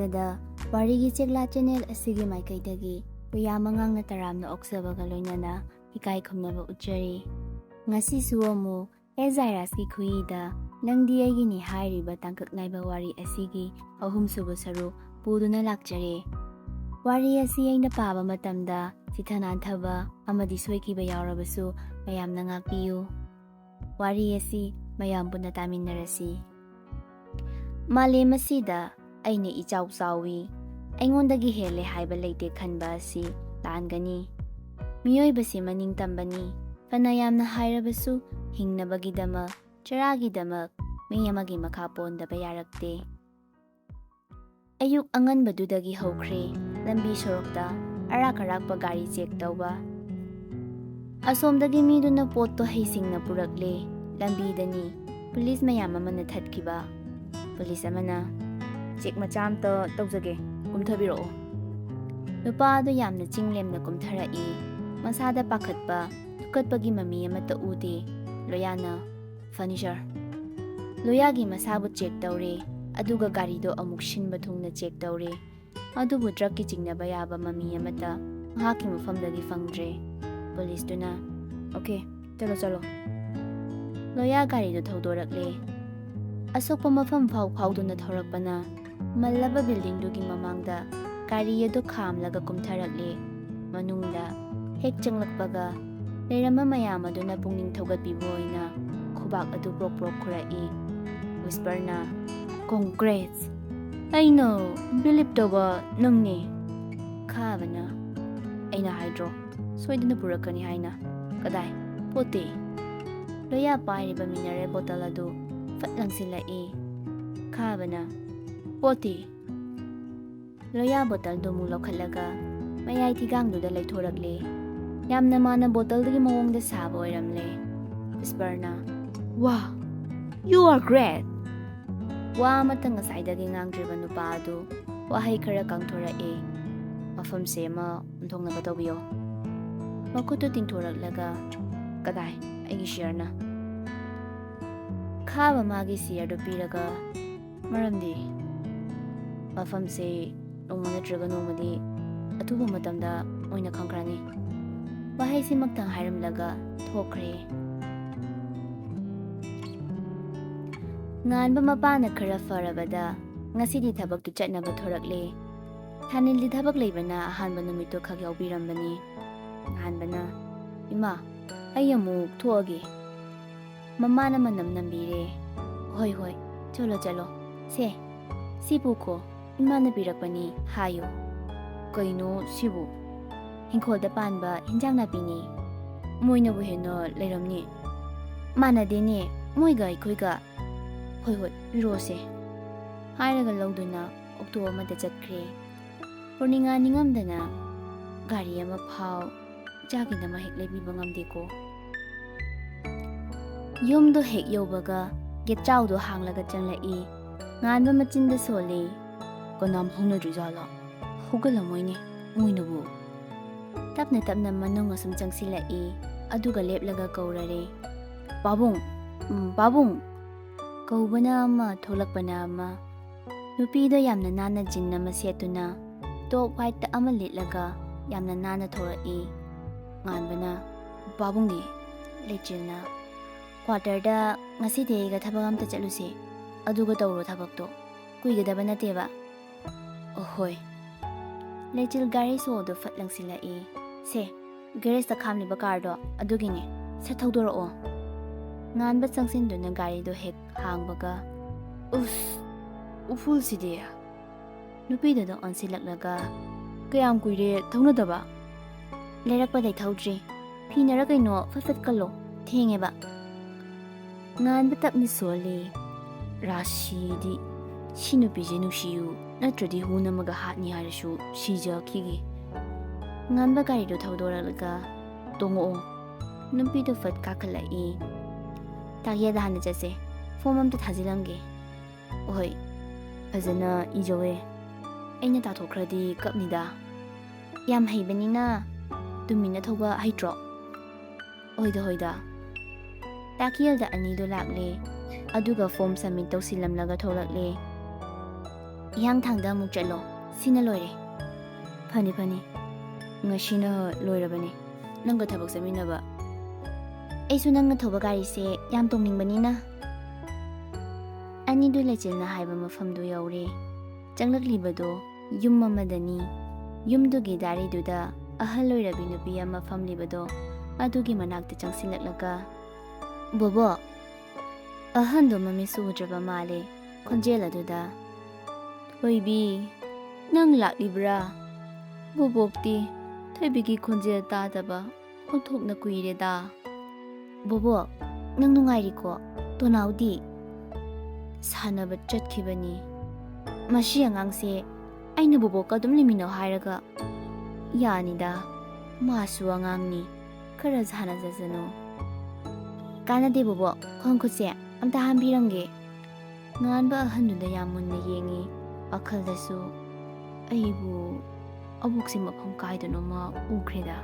ꯃꯥꯏꯀꯩꯗ ꯋꯥꯔꯤꯒꯤ ꯆꯦꯛꯂꯥ ꯆꯦꯅꯦꯜ ꯑꯁꯤꯒꯤ ꯃꯥꯏꯀꯩꯗꯒꯤ ꯃꯌꯥꯝ ꯉꯥꯡꯅ ꯇꯔꯥꯝꯅ ꯑꯣꯛꯆꯕꯒ ꯂꯣꯏꯅꯅ ꯏꯀꯥꯏ ꯈꯨꯝꯅꯕ ꯎꯠꯆꯔꯤ꯫ ꯉꯁꯤꯁꯨ ꯑꯃꯨꯛ ꯑꯦꯖꯥꯏꯔꯥꯁꯀꯤ ꯈꯨꯏꯗ ꯅꯪꯗꯤ ꯑꯩꯒꯤꯅꯤ ꯍꯥꯏꯔꯤꯕ ꯇꯥꯡꯀꯛ ꯅꯥꯏꯕ ꯋꯥꯔꯤ ꯑꯁꯤꯒꯤ ꯑꯍꯨꯝꯁꯨꯕ ꯁꯔꯨꯛ ꯄꯨꯗꯨꯅ ꯂꯥꯛꯆꯔꯦ꯫ ꯋꯥꯔꯤ ꯑꯁꯤ ꯑꯩꯅ ꯄꯥꯕ ꯃꯇꯝꯗ ꯆꯤꯊ ꯅꯥꯟꯊꯕ ꯑꯃꯗꯤ ꯁꯣꯏꯈꯤꯕ ꯌꯥꯎꯔꯕꯁꯨ ꯃꯌꯥꯝꯅ ꯉꯥꯛꯄꯤꯌꯨ꯫ ꯋꯥꯔꯤ ꯑꯁꯤ ꯃꯌꯥꯝ ꯄꯨꯟꯅ ꯇꯥꯃꯤꯟꯅꯔꯁꯤ꯫ ꯃꯥꯂꯦꯝ ꯑꯁꯤꯗ ꯑꯩꯅ ꯏꯆꯥꯎ ꯆꯥꯎꯏ, ꯑꯩꯉꯣꯟꯗꯒꯤ ꯍꯦꯜꯂꯦ ꯍꯥꯏꯕ ꯂꯩꯇꯦ ꯈꯟꯕ ꯑꯁꯤ ꯂꯥꯟꯒꯅꯤ꯫ ꯃꯤꯑꯣꯏꯕꯁꯤ ꯃꯅꯤꯡ ꯇꯝꯕꯅꯤ, ꯐꯅ ꯌꯥꯝꯅ ꯍꯥꯏꯔꯕꯁꯨ ꯍꯤꯡꯅꯕꯒꯤꯗꯃꯛ, ꯆꯔꯥꯒꯤꯗꯃꯛ ꯃꯤ ꯑꯃꯒꯤ ꯃꯈꯥ ꯄꯣꯟꯗꯕ ꯌꯥꯔꯛꯇꯦ꯫ ꯑꯌꯨꯛ ꯑꯉꯟꯕꯗꯨꯗꯒꯤ ꯍꯧꯈ꯭ꯔꯦ ꯂꯝꯕꯤ ꯁꯣꯔꯣꯛꯇ ꯑꯔꯥꯛ ꯑꯔꯥꯛꯄ ꯒꯥꯔꯤ ꯆꯦꯛ ꯇꯧꯕ꯫ ꯑꯁꯣꯝꯗꯒꯤ ꯃꯤꯗꯨꯅ ꯄꯣꯠꯇꯣ ꯍꯩꯁꯤꯡꯅ ꯄꯨꯔꯛꯂꯦ꯫ ꯂꯝꯕꯤꯗꯅꯤ ꯄꯨꯂꯤꯁ ꯃꯌꯥꯝ ꯑꯃꯅ ꯊꯠꯈꯤꯕ꯫ ꯄꯨꯂꯤꯁ ꯑꯃꯅ, "ꯆꯦꯛ ꯃꯆꯥ ꯑꯝꯇ ꯇꯧꯖꯒꯦ, ꯀꯨꯝꯊꯕꯤꯔꯛꯑꯣ"꯫ ꯅꯨꯄꯥ ꯑꯗꯨ ꯌꯥꯝꯅ ꯆꯤꯡꯂꯦꯝꯅ ꯀꯨꯝꯊꯔꯛꯏ꯫ ꯃꯁꯥꯗ ꯄꯥꯈꯠꯄ, ꯊꯨꯀꯠꯄꯒꯤ ꯃꯃꯤ ꯑꯃꯠꯇ ꯎꯗꯦ꯫ ꯂꯣꯌꯥꯅ, "ꯐꯅꯤ ꯁꯥꯔ"꯫ ꯂꯣꯌꯥꯒꯤ ꯃꯁꯥꯕꯨ ꯆꯦꯛ ꯇꯧꯔꯦ, ꯑꯗꯨꯒ ꯒꯥꯔꯤꯗꯣ ꯑꯃꯨꯛ ꯁꯤꯟꯕ ꯊꯨꯡꯅ ꯆꯦꯛ ꯇꯧꯔꯦ꯫ ꯑꯗꯨꯕꯨ ꯇ꯭ꯔꯛꯀꯤ ꯆꯤꯡꯅꯕ ꯌꯥꯕ ꯃꯃꯤ ꯑꯃꯠꯇ ꯃꯍꯥꯛꯀꯤ ꯃꯐꯝꯗꯒꯤ ꯐꯪꯗ꯭ꯔꯦ꯫ ꯄꯨꯂꯤꯁꯇꯨꯅ, "ꯑꯣꯀꯦ, ꯆꯠꯂꯣ ꯆꯠꯂꯣ"꯫ ꯂꯣꯌꯥ ꯒꯥꯔꯤꯗꯨ ꯊꯧꯗꯣꯔꯛꯂꯦ꯫ ꯑꯁꯣꯛꯄ ꯃꯐꯝ ꯐꯥꯎꯗꯨꯅ ꯊꯧꯔꯛꯄꯅ ꯃꯜꯂꯕ ꯕꯤꯜꯗꯤꯡꯗꯨꯒꯤ ꯃꯃꯥꯡꯗ ꯒꯥꯔꯤ ꯑꯗꯨ ꯈꯥꯝꯂꯒ ꯀꯨꯝꯊꯔꯛꯂꯦ꯫ ꯃꯅꯨꯡꯗ ꯍꯦꯛ ꯆꯪꯂꯛꯄꯒ ꯂꯩꯔꯝꯕ ꯃꯌꯥꯝ ꯑꯗꯨꯅ ꯄꯨꯛꯅꯤꯡ ꯊꯧꯒꯠꯄꯤꯕ ꯑꯣꯏꯅ ꯈꯨꯕꯥꯛ ꯑꯗꯨ ꯄ꯭ꯔꯣꯛ ꯄ꯭ꯔꯣꯛ ꯈꯨꯔꯛꯏ꯫ ꯋꯤꯁꯄꯔꯅ, "ꯀꯣꯡꯒ꯭ꯔꯦꯠꯁ! ꯑꯩꯅ ꯕꯤꯂꯤꯞ ꯇꯧꯕ ꯅꯪꯅꯤ"꯫ ꯈꯥꯕꯅ, "ꯑꯩꯅ ꯍꯥꯏꯗ꯭ꯔꯣ ꯁꯣꯏꯗꯅ ꯄꯨꯔꯛꯀꯅꯤ ꯍꯥꯏꯅ"꯫ "ꯀꯗꯥꯏ? ꯄꯣꯠꯇꯤ"꯫ ꯂꯣꯌꯥ ꯄꯥꯏꯔꯤꯕ ꯃꯤꯅꯔꯦꯜ ꯕꯣꯇꯜ ꯑꯗꯨ ꯐꯠ ꯂꯪꯁꯤꯜꯂꯛꯏ꯫ ꯈꯥꯕꯅ, "ꯄꯣꯠꯇꯤ"꯫ ꯂꯣꯌꯥ ꯕꯣꯇꯜꯗꯨ ꯑꯃꯨꯛ ꯂꯧꯈꯠꯂꯒ ꯃꯌꯥꯏ ꯊꯤꯒꯥꯡꯗꯨꯗ ꯂꯩꯊꯣꯔꯛꯂꯦ꯫ ꯌꯥꯝꯅ ꯃꯥꯅ ꯕꯣꯇꯜꯗꯨꯒꯤ ꯃꯑꯣꯡꯗ ꯁꯥꯕ ꯑꯣꯏꯔꯝꯂꯦ꯫ ꯋꯤꯁꯄꯔꯅ, "ꯋꯥ, ꯌꯨ ꯑꯥꯔ ꯒ꯭ꯔꯦꯠ"꯫ ꯋꯥ ꯑꯃꯠꯇ ꯉꯁꯥꯏꯗꯒꯤ ꯉꯥꯡꯗ꯭ꯔꯤꯕ ꯅꯨꯄꯥ ꯑꯗꯨ ꯋꯥꯍꯩ ꯈꯔ ꯀꯥꯡꯊꯣꯔꯛꯑꯦ꯫ "ꯃꯐꯝꯁꯦ ꯑꯃ ꯑꯣꯟꯊꯣꯛꯅꯕ ꯇꯧꯕꯤꯌꯣ"꯫ ꯃꯈꯨꯠꯇꯨ ꯇꯤꯡꯊꯣꯔꯛꯂꯒ, "ꯀꯗꯥꯏ? ꯑꯩꯒꯤ ꯁꯤꯌꯔꯅ"꯫ ꯈꯥꯕ ꯃꯥꯒꯤ ꯁꯤꯌꯔꯗꯨ ꯄꯤꯔꯒ, "ꯃꯔꯝꯗꯤ"꯫ "ꯃꯐꯝꯁꯦ ꯅꯣꯡꯃ ꯅꯠꯇ꯭ꯔꯒ ꯅꯣꯡꯃꯗꯤ ꯑꯊꯨꯕ ꯃꯇꯝꯗ ꯑꯣꯏꯅ ꯈꯪꯈ꯭ꯔꯅꯤ"꯫ ꯋꯥꯍꯩꯁꯤꯃꯛꯇꯪ ꯍꯥꯏꯔꯝꯂꯒ ꯊꯣꯛꯈ꯭ꯔꯦ꯫ ꯉꯥꯟꯕ ꯃꯄꯥꯅ ꯈꯔ ꯐꯔꯕꯗ ꯉꯁꯤꯗꯤ ꯊꯕꯛꯇꯨ ꯆꯠꯅꯕ ꯊꯣꯔꯛꯂꯦ꯫ ꯊꯥꯅꯤꯜꯗꯤ ꯊꯕꯛ ꯂꯩꯕꯅ ꯑꯍꯥꯟꯕ ꯅꯨꯃꯤꯠꯇꯨ ꯈꯛ ꯌꯥꯎꯕꯤꯔꯝꯕꯅꯤ꯫ ꯉꯥꯟꯕꯅ, "ꯏꯃꯥ, ꯑꯩ ꯑꯃꯨꯛ ꯊꯣꯛꯑꯒꯦ"꯫ ꯃꯃꯥꯅ ꯃꯅꯝ ꯅꯝꯕꯤꯔꯦ꯫ "ꯍꯣꯏ ꯍꯣꯏ, ꯆꯠꯂꯣ ꯆꯠꯂꯣ, ꯁꯦ, ꯁꯤ ꯄꯨꯈꯣ, ꯏꯃꯥꯅ ꯄꯤꯔꯛꯄꯅꯤ ꯍꯥꯏꯌꯨ"꯫ "ꯀꯩꯅꯣ ꯁꯤꯕꯨ"꯫ "ꯏꯪꯈꯣꯜꯗ ꯄꯥꯟꯕ ꯍꯤꯟꯖꯥꯡ ꯅꯥꯄꯤꯅꯤ"꯫ "ꯃꯣꯏꯅꯕꯨ ꯍꯦꯟꯅ ꯂꯩꯔꯝꯅꯤ"꯫ "ꯃꯥꯟꯅꯗꯦꯅꯦ ꯃꯣꯏꯒ ꯑꯩꯈꯣꯏꯒ"꯫ "ꯍꯣꯏ ꯍꯣꯏ, ꯄꯤꯔꯣꯁꯦ"꯫ ꯍꯥꯏꯔꯒ ꯂꯧꯗꯨꯅ ꯑꯣꯛꯇꯣ ꯑꯃꯗ ꯆꯠꯈ꯭ꯔꯦ꯫ ꯄꯨꯔꯅꯤꯡꯉꯥ ꯅꯤꯡꯉꯝꯗꯅ, "ꯒꯥꯔꯤ ꯑꯃ ꯐꯥꯎ, ꯏꯆꯥꯒꯤꯗꯃꯛ ꯍꯦꯛ ꯂꯩꯕꯤꯕ ꯉꯝꯗꯦꯀꯣ"꯫ ꯌꯨꯝꯗꯣ ꯍꯦꯛ ꯌꯧꯕꯒ ꯒꯦꯠꯆꯥꯎꯗꯣ ꯍꯥꯡꯂꯒ ꯆꯪꯂꯛꯏ꯫ ꯉꯥꯟꯕ ꯃꯆꯤꯟꯗ ꯁꯣꯜꯂꯤ꯫ "ꯀꯅꯥꯝ ꯍꯧꯅꯗ꯭ꯔꯤꯖꯥꯠꯂꯥ? ꯍꯧꯒꯠꯂꯝꯃꯣꯏꯅꯦ ꯃꯣꯏꯅꯕꯨ"꯫ ꯇꯞꯅ ꯇꯞꯅ ꯃꯅꯨꯡ ꯑꯁꯨꯝ ꯆꯪꯁꯤꯜꯂꯛꯏ꯫ ꯑꯗꯨꯒ ꯂꯦꯞꯂꯒ ꯀꯧꯔꯔꯦ꯫ "ꯄꯥꯕꯨꯡ, ꯄꯥꯕꯨꯡ"꯫ ꯀꯧꯕꯅ ꯑꯃ, ꯊꯣꯛꯂꯛꯄꯅ ꯑꯃ꯫ ꯅꯨꯄꯤꯗꯣ ꯌꯥꯝꯅ ꯅꯥꯟꯅ ꯖꯤꯟ ꯑꯃ ꯁꯦꯠꯇꯨꯅ ꯇꯣꯞ ꯋꯥꯏꯠꯇ ꯑꯃ ꯂꯤꯠꯂꯒ ꯌꯥꯝꯅ ꯅꯥꯟꯅ ꯊꯣꯔꯛꯏ꯫ ꯉꯥꯟꯕꯅ, "ꯄꯥꯕꯨꯡꯗꯤ"꯫ ꯂꯩꯆꯤꯜꯅ, "ꯀ꯭ꯋꯥꯇꯔꯗ ꯉꯁꯤꯗꯤ ꯑꯩꯒ ꯊꯕꯛ ꯑꯝꯇ ꯆꯠꯂꯨꯁꯦ, ꯑꯗꯨꯒ ꯇꯧꯔꯣ ꯊꯕꯛꯇꯣ, ꯀꯨꯏꯒꯗꯕ ꯅꯠꯇꯦꯕ"꯫ "ꯑꯍꯣꯏ"꯫ ꯂꯩꯆꯤꯜ ꯒꯥꯔꯤ ꯁꯣꯗꯨ ꯐꯠ ꯂꯪꯁꯤꯜꯂꯛꯏ꯫ "ꯁꯦ, ꯒꯦꯔꯦꯖꯇ ꯈꯥꯝꯂꯤꯕ ꯀꯥꯔꯗꯣ ꯑꯗꯨꯒꯤꯅꯦ, ꯁꯠ ꯊꯧꯗꯣꯔꯛꯑꯣ"꯫ ꯉꯥꯟꯕ ꯆꯪꯁꯤꯟꯗꯨꯅ ꯒꯥꯔꯤꯗꯣ ꯍꯦꯛ ꯍꯥꯡꯕꯒ, "ꯎꯁ, ꯎꯐꯨꯜꯁꯤꯗꯤ"꯫ ꯅꯨꯄꯤꯗꯨꯗ ꯑꯣꯟꯁꯤꯜꯂꯛꯂꯒ, "ꯀꯌꯥꯝ ꯀꯨꯏꯔꯦ ꯊꯧꯅꯗꯕ"꯫ "ꯂꯩꯔꯛꯄꯗꯩ ꯊꯧꯗ꯭ꯔꯤ, ꯐꯤꯅꯔ ꯀꯩꯅꯣ ꯐꯠ ꯐꯠ ꯀꯜꯂꯣ, ꯊꯦꯡꯉꯦꯕ"꯫ ꯉꯥꯟꯕ ꯇꯞꯅ ꯁꯣꯜꯂꯤ꯫ "ꯔꯥꯁꯤꯗꯤ, ꯁꯤ ꯅꯨꯄꯤꯁꯦ ꯅꯨꯡꯁꯤꯌꯨ, ꯅꯠꯇ꯭ꯔꯗꯤ ꯍꯨ ꯅꯝꯃꯒ ꯍꯥꯠꯅꯤ ꯍꯥꯏꯔꯁꯨ ꯁꯤꯖꯈꯤꯒꯦ"꯫ ꯉꯥꯟꯕ ꯒꯥꯔꯤꯗꯨ ꯊꯧꯗꯣꯔꯛꯂꯒ, "ꯇꯣꯡꯉꯛꯑꯣ"꯫ ꯅꯨꯄꯤꯗꯨ ꯐꯠ ꯀꯥꯈꯠꯂꯛꯏ꯫ "ꯇꯥꯛꯌꯦꯜꯗ ꯍꯥꯟꯅ ꯆꯠꯁꯦ, ꯐꯣꯝ ꯑꯝꯇ ꯊꯥꯖꯤꯜꯂꯝꯒꯦ"꯫ "ꯍꯣꯏ, ꯐꯖꯅ ꯏꯖꯧꯋꯦ, ꯑꯩꯅ ꯇꯥꯊꯣꯛꯈ꯭ꯔꯗꯤ ꯀꯞꯅꯤꯗ"꯫ "ꯌꯥꯝ ꯍꯩꯕꯅꯤꯅ ꯇꯨꯃꯤꯟꯅ ꯊꯧꯕ ꯍꯩꯇ꯭ꯔꯣ"꯫ "ꯍꯣꯏꯗ ꯍꯣꯏꯗ"꯫ ꯇꯥꯛꯌꯦꯜꯗ ꯑꯅꯤꯗꯨ ꯂꯥꯛꯂꯦ꯫ ꯑꯗꯨꯒ ꯐꯣꯝ ꯁꯕꯃꯤꯠ ꯇꯧꯁꯤꯜꯂꯝꯂꯒ ꯊꯣꯛꯂꯛꯂꯦ꯫ ꯍꯤꯌꯥꯡꯊꯥꯡꯗ ꯑꯃꯨꯛ ꯆꯠꯂꯣ ꯁꯤꯅ ꯂꯣꯏꯔꯦ ꯐꯅꯤ ꯉꯁꯤꯅ ꯂꯣꯏꯔꯕꯅꯤ ꯅꯪꯒ ꯊꯕꯛ ꯆꯠꯃꯤꯟꯅꯕ ꯑꯩꯁꯨ ꯅꯪꯅ ꯊꯧꯕ ꯒꯥꯔꯤꯁꯦ ꯌꯥꯝ ꯇꯣꯡꯅꯤꯡꯕꯅꯤꯅ ꯑꯅꯤꯗꯨ ꯂꯩꯆꯤꯜꯅ ꯍꯥꯏꯕ ꯃꯐꯝꯗꯨ ꯌꯧꯔꯦ ꯆꯪꯂꯛꯂꯤꯕꯗꯣ ꯌꯨꯝ ꯑꯃꯗꯅꯤ ꯌꯨꯝꯗꯨꯒꯤ ꯗꯥꯔꯤꯗꯨꯗ ꯑꯍꯜ ꯑꯣꯏꯔꯕꯤ ꯅꯨꯄꯤ ꯑꯃ ꯐꯝꯂꯤꯕꯗꯣ ꯑꯗꯨꯒꯤ ꯃꯅꯥꯛꯇ ꯆꯪꯁꯤꯜꯂꯛꯂꯒ ꯕꯣꯕꯣ ꯑꯍꯟꯗꯣ ꯃꯃꯤꯠꯁꯨ ꯎꯗ꯭ꯔꯕ ꯃꯥꯜꯂꯦ ꯈꯣꯟꯖꯦꯜ ꯑꯗꯨꯗ ꯊꯣꯏꯕꯤ ꯅꯪ ꯂꯥꯛꯂꯤꯕ꯭ꯔꯥ ꯕꯣꯕꯣꯛꯇꯤ ꯊꯣꯏꯕꯤꯒꯤ ꯈꯣꯟꯖꯦꯜ ꯇꯥꯗꯕ ꯑꯣꯟꯊꯣꯛꯅ ꯀꯨꯏꯔꯦꯗ ꯕꯣꯕꯣꯛ ꯅꯪ ꯅꯨꯡꯉꯥꯏꯔꯤꯀꯣ ꯇꯣꯅꯥꯎꯗꯤ ꯁꯥꯟꯅꯕ ꯆꯠꯈꯤꯕꯅꯤ ꯃꯁꯤ ꯑꯉꯥꯡꯁꯦ ꯑꯩꯅ ꯕꯣꯕꯣꯛꯀ ꯑꯗꯨꯝ ꯂꯩꯃꯤꯟꯅꯧ ꯍꯥꯏꯔꯒ ꯌꯥꯅꯤꯗ ꯃꯥꯁꯨ ꯑꯉꯥꯡꯅꯤ ꯈꯔ ꯁꯥꯟꯅꯖꯁꯅꯨ ꯀꯥꯟꯅꯗꯦ ꯕꯣꯕꯣꯛ ꯈꯣꯡ ꯈꯨꯠꯁꯦ ꯑꯝꯇ ꯍꯥꯝꯕꯤꯔꯝꯒꯦ ꯉꯥꯟꯕ ꯑꯍꯟꯗꯨꯗ ꯌꯥꯝ ꯃꯨꯟꯅ ꯌꯦꯡꯉꯤ ꯋꯥꯈꯜꯗꯁꯨ ꯑꯩꯕꯨ ꯑꯕꯣꯛꯁꯦ ꯃꯐꯝ ꯀꯥꯏꯗꯅꯣꯃ ꯎꯈ꯭ꯔꯦꯗ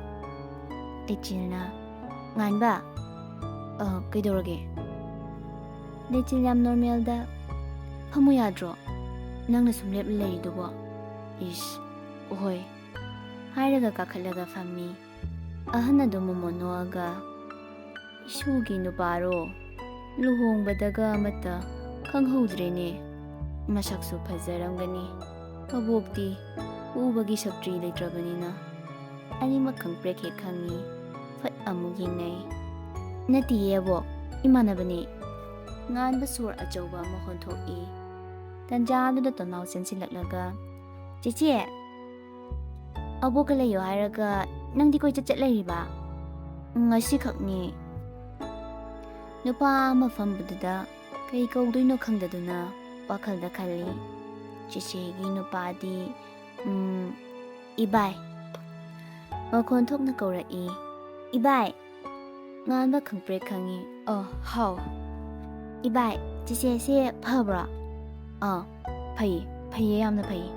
ꯂꯩꯆꯤꯜꯅ ꯉꯥꯟꯕ ꯀꯩꯗꯧꯔꯒꯦ ꯂꯩꯆꯤꯜ ꯌꯥꯝ ꯅꯣꯔꯃꯦꯜꯗ ꯐꯝꯃꯨ ꯌꯥꯗ꯭ꯔꯣ ꯅꯪꯅ ꯁꯨꯝ ꯂꯦꯞꯂ ꯂꯩꯔꯤꯗꯨꯕꯣ ꯏꯁ ꯍꯣꯏ ꯍꯥꯏꯔꯒ ꯀꯥꯈꯠꯂꯒ ꯐꯝꯃꯤ ꯑꯍꯟ ꯑꯗꯨ ꯃꯣꯃꯣꯟ ꯅꯣꯛꯑꯒ ꯏꯁꯨꯒꯤ ꯅꯨꯄꯥꯔꯣ ꯂꯨꯍꯣꯡꯕꯗꯒ ꯑꯃꯠꯇ ꯈꯪꯍꯧꯗ꯭ꯔꯦꯅꯦ ꯃꯁꯛꯁꯨ ꯐꯖꯔꯝꯒꯅꯤ ꯑꯕꯣꯛꯇꯤ ꯎꯕꯒꯤ ꯁꯛꯇ꯭ꯔꯤ ꯂꯩꯇ꯭ꯔꯕꯅꯤ나 ꯑꯅꯤꯃꯛ ꯈꯪꯄ꯭ꯔꯦꯛ ꯍꯦꯛ ꯈꯪꯉꯤ ꯐꯠ ꯑꯃꯨꯛ ꯌꯦꯡꯅꯩ ꯅꯠꯇꯤꯌꯦ ꯑꯕꯣꯛ ꯏꯃꯥꯟꯅꯕꯅꯤ ꯉꯥꯟꯕ ꯁꯣꯔ ꯑꯆꯧꯕ ꯑꯃ ꯍꯣꯟꯊꯣꯛꯏ ꯇꯟꯖꯥꯗꯨꯗ ꯇꯣꯅꯥꯎ ꯆꯦꯟꯁꯤꯜꯂꯛꯂꯒ ꯆꯦꯆꯦ ꯑꯕꯣꯛꯀ ꯂꯩꯌꯣ ꯍꯥꯏꯔꯒ ꯅꯪꯗꯤ ꯀꯣꯏꯆꯠ ꯆꯠ ꯂꯩꯔꯤꯕ ꯉꯁꯤꯈꯛꯅꯤ ꯅꯨꯄꯥ ꯑꯃ ꯐꯝꯕꯗꯨꯗ ꯀꯩ ꯀꯧꯗꯣꯏꯅꯣ ꯈꯪꯗꯗꯨꯅ ꯋꯥꯈꯜꯗ ꯈꯜꯂꯤ ꯆꯦꯆꯦꯒꯤ ꯅꯨꯄꯥꯗꯤ ꯏꯕꯥꯏ ꯃꯈꯣꯟ ꯊꯣꯛꯅ ꯀꯧꯔꯛꯏ ꯏꯕꯥꯏ ꯉꯥꯟꯕ ꯈꯪꯄ꯭ꯔꯦꯛ ꯈꯪꯉꯤ ꯍꯥꯎ ꯏꯕꯥꯏ ꯆꯦꯆꯦꯁꯦ ꯐꯕ꯭ꯔꯣ ꯐꯩꯌꯦ ꯌꯥꯝꯅ ꯐꯩ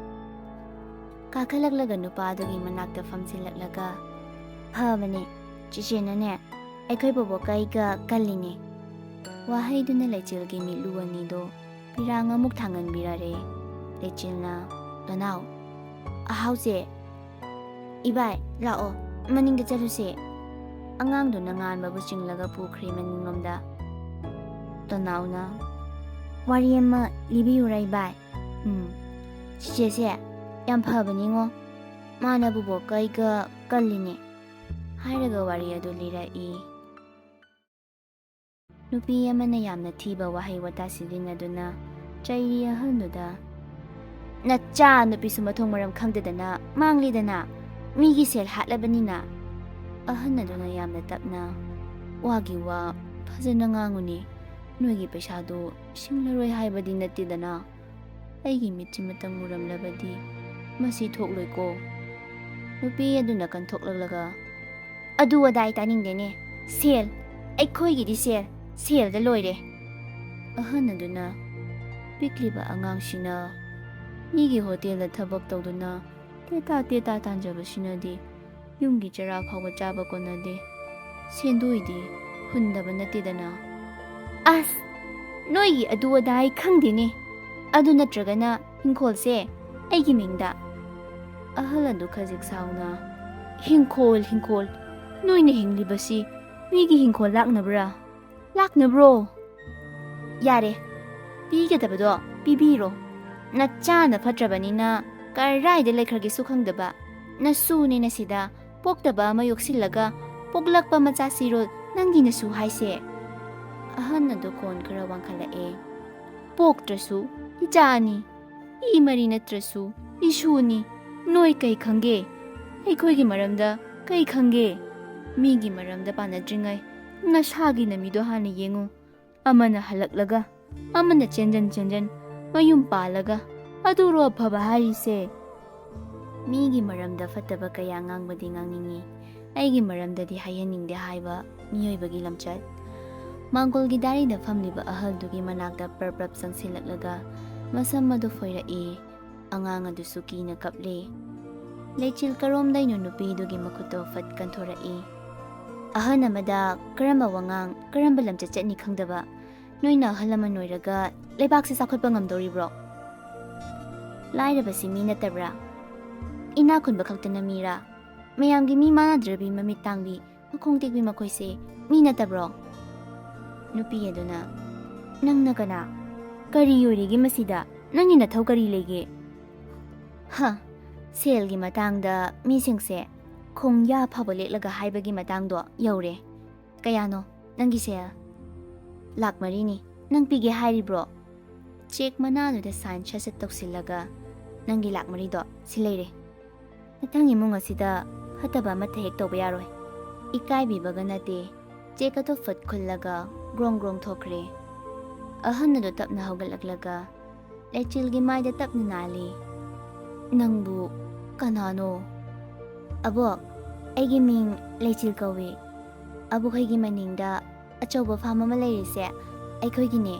ꯀꯥꯈꯠꯂꯛꯂꯒ ꯅꯨꯄꯥꯗꯨꯒꯤ ꯃꯅꯥꯛꯇ ꯐꯝꯖꯤꯜꯂꯛꯂꯒ ꯐꯕꯅꯦ ꯆꯦꯆꯦꯅꯅꯦ ꯑꯩꯈꯣꯏ ꯕꯣꯕꯣꯛꯀ ꯑꯩꯒ ꯀꯜꯂꯤꯅꯦ ꯋꯥꯍꯩꯗꯨꯅ ꯂꯩꯆꯤꯜꯒꯤ ꯃꯤꯠꯂꯨ ꯑꯅꯤꯗꯣ ꯄꯤꯔꯥꯡ ꯑꯃꯨꯛ ꯊꯥꯡꯍꯟꯕꯤꯔꯔꯦ ꯂꯩꯆꯤꯜꯅ ꯇꯣꯅꯥꯎ ꯑꯍꯥꯎꯁꯦ ꯏꯕꯥꯏ ꯂꯥꯛꯑꯣ ꯃꯅꯤꯡꯗ ꯆꯠꯂꯨꯁꯦ ꯑꯉꯥꯡꯗꯨꯅ ꯉꯥꯟꯕꯕꯨ ꯆꯤꯡꯂꯒ ꯄꯨꯈ꯭ꯔꯦ ꯃꯅꯤꯡꯂꯣꯝꯗ ꯇꯣꯅꯥꯎꯅ ꯋꯥꯔꯤ ꯑꯃ ꯂꯤꯕꯤꯌꯨꯔꯥ ꯏꯕꯥꯏ ꯆꯦꯆꯦꯁꯦ ꯌꯥꯝ ꯐꯕꯅꯤꯉꯣ ꯃꯥꯅ ꯕꯣꯕꯣꯛꯀ ꯑꯩꯒ ꯀꯜꯂꯤꯅꯦ ꯍꯥꯏꯔꯒ ꯋꯥꯔꯤ ꯑꯗꯨ ꯂꯤꯔꯛꯏ ꯅꯨꯄꯤ ꯑꯃꯅ ꯌꯥꯝꯅ ꯊꯤꯕ ꯋꯥꯍꯩ ꯋꯥꯇꯥ ꯁꯤꯖꯤꯟꯅꯗꯨꯅ ꯆꯩꯔꯤ ꯑꯍꯟꯗꯨꯗ ꯅꯆꯥ ꯅꯨꯄꯤꯁꯨ ꯃꯊꯣꯡ ꯃꯔꯝ ꯈꯪꯗꯗꯅ ꯃꯥꯡꯂꯤꯗꯅ ꯃꯤꯒꯤ ꯁꯦꯜ ꯍꯥꯠꯂꯕꯅꯤꯅ ꯑꯍꯟ ꯑꯗꯨꯅ ꯌꯥꯝꯅ ꯇꯞꯅ ꯋꯥꯒꯤ ꯋꯥ ꯐꯖꯅ ꯉꯥꯡꯉꯨꯅꯤ ꯅꯣꯏꯒꯤ ꯄꯩꯁꯥꯗꯣ ꯁꯤꯡꯂꯔꯣꯏ ꯍꯥꯏꯕꯗꯤ ꯅꯠꯇꯦꯗꯅ ꯑꯩꯒꯤ ꯃꯤꯠꯆꯤꯃꯇꯪ ꯎꯔꯝꯂꯕꯗꯤ ꯃꯁꯤ ꯊꯣꯛꯂꯣꯏꯀꯣ ꯅꯨꯄꯤ ꯑꯗꯨꯅ ꯀꯟꯊꯣꯛꯂꯛꯂꯒ ꯑꯗꯨ ꯑꯗꯥꯏ ꯇꯥꯅꯤꯡꯗꯦꯅꯦ ꯁꯦꯜ ꯑꯩꯈꯣꯏꯒꯤꯗꯤ ꯁꯦꯜꯗ ꯂꯣꯏꯔꯦ ꯑꯍꯟ ꯑꯗꯨꯅ ꯄꯤꯛꯂꯤꯕ ꯑꯉꯥꯡꯁꯤꯅ ꯃꯤꯒꯤ ꯍꯣꯇꯦꯜꯗ ꯊꯕꯛ ꯇꯧꯗꯨꯅ ꯇꯦꯇꯥ ꯇꯥꯟꯖꯕꯁꯤꯅꯗꯤ ꯌꯨꯝꯒꯤ ꯆꯔꯥ ꯐꯥꯎꯕ ꯆꯥꯕ ꯀꯣꯟꯅꯗꯦ ꯁꯦꯟꯗꯣꯏꯗꯤ ꯍꯨꯟꯗꯕ ꯅꯠꯇꯦꯗꯅ ꯑꯁ ꯅꯣꯏꯒꯤ ꯑꯗꯨ ꯑꯗꯥꯏ ꯈꯪꯗꯦꯅꯦ ꯑꯗꯨ ꯅꯠꯇ꯭ꯔꯒꯅ ꯍꯤꯡꯈꯣꯜꯁꯦ ꯑꯩꯒꯤ ꯃꯤꯡꯗ ꯑꯍꯜ ꯑꯗꯨ ꯈꯖꯤꯛ ꯁꯥꯎꯅ ꯍꯤꯡꯈꯣꯜ ꯅꯣꯏꯅ ꯍꯤꯡꯂꯤꯕꯁꯤ ꯃꯤꯒꯤ ꯍꯤꯡꯈꯣꯜ ꯂꯥꯛꯅꯕ꯭ꯔꯣ ꯌꯥꯔꯦ ꯄꯤꯒꯗꯕꯗꯣ ꯄꯤꯕꯤꯔꯣ ꯅꯆꯥꯅ ꯐꯠꯇ꯭ꯔꯕꯅꯤꯅ ꯀꯔꯥꯏꯗ ꯂꯩꯈ꯭ꯔꯒꯦꯁꯨ ꯈꯪꯗꯕ ꯅꯁꯨꯅꯤꯅ ꯁꯤꯗ ꯄꯣꯛꯇꯕ ꯑꯃ ꯌꯣꯛꯁꯤꯜꯂꯒ ꯄꯣꯛꯂꯛꯄ ꯃꯆꯥꯁꯤꯔꯣ ꯅꯪꯒꯤ ꯅꯁꯨ ꯍꯥꯏꯁꯦ ꯑꯍꯟ ꯑꯗꯨ ꯈꯣꯟ ꯈꯔ ꯋꯥꯡꯈꯠꯂꯛꯑꯦ ꯄꯣꯛꯇ꯭ꯔꯁꯨ ꯏꯆꯥꯅꯤ ꯏ ꯃꯔꯤ ꯅꯠꯇ꯭ꯔꯁꯨ ꯏꯁꯨꯅꯤ ꯅꯣꯏ ꯀꯩ ꯈꯪꯒꯦ ꯑꯩꯈꯣꯏꯒꯤ ꯃꯔꯝꯗ ꯀꯩ ꯈꯪꯒꯦ ꯃꯤꯒꯤ ꯃꯔꯝꯗ ꯄꯥꯅꯗ꯭ꯔꯤꯉꯩ ꯅꯁꯥꯒꯤ ꯅꯃꯤꯗꯣ ꯍꯥꯟꯅ ꯌꯦꯡꯉꯨ ꯑꯃꯅ ꯍꯜꯂꯛꯂꯒ ꯑꯃꯅ ꯆꯦꯟꯖꯟ ꯃꯌꯨꯝ ꯄꯥꯜꯂꯒ ꯑꯗꯨꯔꯣ ꯑꯐꯕ ꯍꯥꯏꯔꯤꯁꯦ ꯃꯤꯒꯤ ꯃꯔꯝꯗ ꯐꯠꯇꯕ ꯀꯌా ꯉꯥꯡꯕꯗꯤ ꯉꯥꯡꯅꯤꯡꯉꯤ ꯑꯩꯒꯤ ꯃꯔꯝꯗꯗꯤ ꯍꯥꯏꯍꯟꯅꯤꯡꯗꯦ ꯍꯥꯏꯕ ꯃꯤꯑꯣꯏꯕꯒꯤ ꯂꯝꯆꯠ ꯃꯥꯡꯒꯣꯜꯒꯤ ꯗꯥꯔꯤꯗ ꯐꯝꯂꯤꯕ ꯑꯍꯜꯗꯨꯒꯤ ꯃꯅꯥꯛꯇ ꯄ꯭ꯔꯞ ꯆꯪꯁꯤꯜꯂꯛꯂꯒ ꯃꯁꯝ ꯑꯗꯨ ꯐꯣꯏꯔꯛꯏ ꯑꯉꯥꯡ ꯑꯗꯨꯁꯨ ꯀꯤꯅ ꯀꯞꯂꯦ ꯂꯩꯆꯤꯜ ꯀꯔꯣꯝꯗꯩꯅꯣ ꯅꯨꯄꯤꯗꯨꯒꯤ ꯃꯈꯨꯠꯇꯣ ꯐꯠ ꯀꯟꯊꯣꯔꯛꯏ ꯑꯍꯟ ꯑꯃꯗ ꯀꯔꯝꯕ ꯋꯥꯉꯥꯡ ꯀꯔꯝꯕ ꯂꯝꯆꯠ ꯆꯠꯅꯤ ꯈꯪꯗꯕ ꯅꯣꯏꯅ ꯑꯍꯜ ꯂꯃꯟ ꯑꯣꯏꯔꯒ ꯂꯩꯕꯥꯛꯁꯦ ꯆꯥꯎꯈꯠꯄ ꯉꯝꯗꯧꯔꯤꯕ꯭ꯔꯣ ꯂꯥꯏꯔꯕꯁꯤ ꯃꯤ ꯅꯠꯇꯕ꯭ꯔꯥ? ꯏꯅꯥꯛ ꯈꯨꯟꯕ ꯈꯛꯇꯅ ꯃꯤꯔꯥ? ꯃꯌꯥꯝꯒꯤ ꯃꯤ ꯃꯥꯟꯅꯗ꯭ꯔꯕꯤ ꯃꯃꯤꯠ ꯇꯥꯡꯕꯤ ꯃꯈꯣꯡ ꯇꯦꯛꯄꯤ ꯃꯈꯣꯏꯁꯦ ꯃꯤ ꯅꯠꯇꯕ꯭ꯔꯣ? ꯅꯨꯄꯤ ꯑꯗꯨꯅ, ꯅꯪꯅ ꯀꯅꯥ? ꯀꯔꯤ ꯑꯣꯏꯔꯤꯒꯦ ꯃꯁꯤꯗ? ꯅꯪꯒꯤ ꯅꯊꯧ ꯀꯔꯤ ꯂꯩꯒꯦ? ꯁꯦꯜꯒꯤ ꯃꯇꯥꯡꯗ ꯃꯤꯁꯤꯡꯁꯦ ꯈꯣꯡꯌꯥ ꯐꯥꯎꯕ ꯂꯦꯛꯂꯒ ꯍꯥꯏꯕꯒꯤ ꯃꯇꯥꯡꯗꯣ ꯌꯧꯔꯦ. ꯀꯌꯥꯅꯣ ꯅꯪꯒꯤ ꯁꯦꯜ? ꯂꯥꯛ 4ꯅꯤ. ꯅꯪ ꯄꯤꯒꯦ ꯍꯥꯏꯔꯤꯕ꯭ꯔꯣ? ꯆꯦꯛ ꯃꯅꯥꯗꯨꯗ ꯁꯥꯏꯟ ꯁꯠ ꯇꯧꯁꯤꯜꯂꯒ, ꯅꯪꯒꯤ ꯂꯥꯛ 4ꯗꯣ ꯁꯤ ꯂꯩꯔꯦ. ꯃꯊꯪ ꯏꯃꯨꯡ ꯑꯁꯤꯗ ꯐꯠꯇꯕ ꯑꯃꯠꯇ ꯍꯦꯛ ꯇꯧꯕ ꯌꯥꯔꯣꯏ. ꯏꯀꯥꯏꯕꯤꯕꯒ ꯅꯠꯇꯦ. ꯆꯦꯛ ꯑꯗꯨ ꯐꯠ ꯈꯨꯜꯂꯒ ꯒ꯭ꯔꯣꯡ ꯒ꯭ꯔꯣꯡ ꯊꯣꯛꯈ꯭ꯔꯦ. ꯑꯍꯟ ꯑꯗꯨ ꯇꯞꯅ ꯍꯧꯒꯠꯂꯛꯂꯒ ꯂꯩꯆꯤꯜꯒꯤ ꯃꯥꯏꯗ ꯇꯞꯅ ꯅꯥꯜꯂꯤ. ꯅꯪꯕꯨ ꯀꯅꯥꯅꯣ? ꯑꯕꯣꯛ, ꯑꯩꯒꯤ ꯃꯤꯡ ꯂꯩꯆꯤꯜ ꯀꯧꯏ. ꯑꯕꯣꯛꯈꯣꯏꯒꯤ ꯃꯅꯤꯡꯗ ꯑꯆꯧꯕ ꯐꯥꯝ ꯑꯃ ꯂꯩꯔꯤꯁꯦ ꯑꯩꯈꯣꯏꯒꯤꯅꯦ.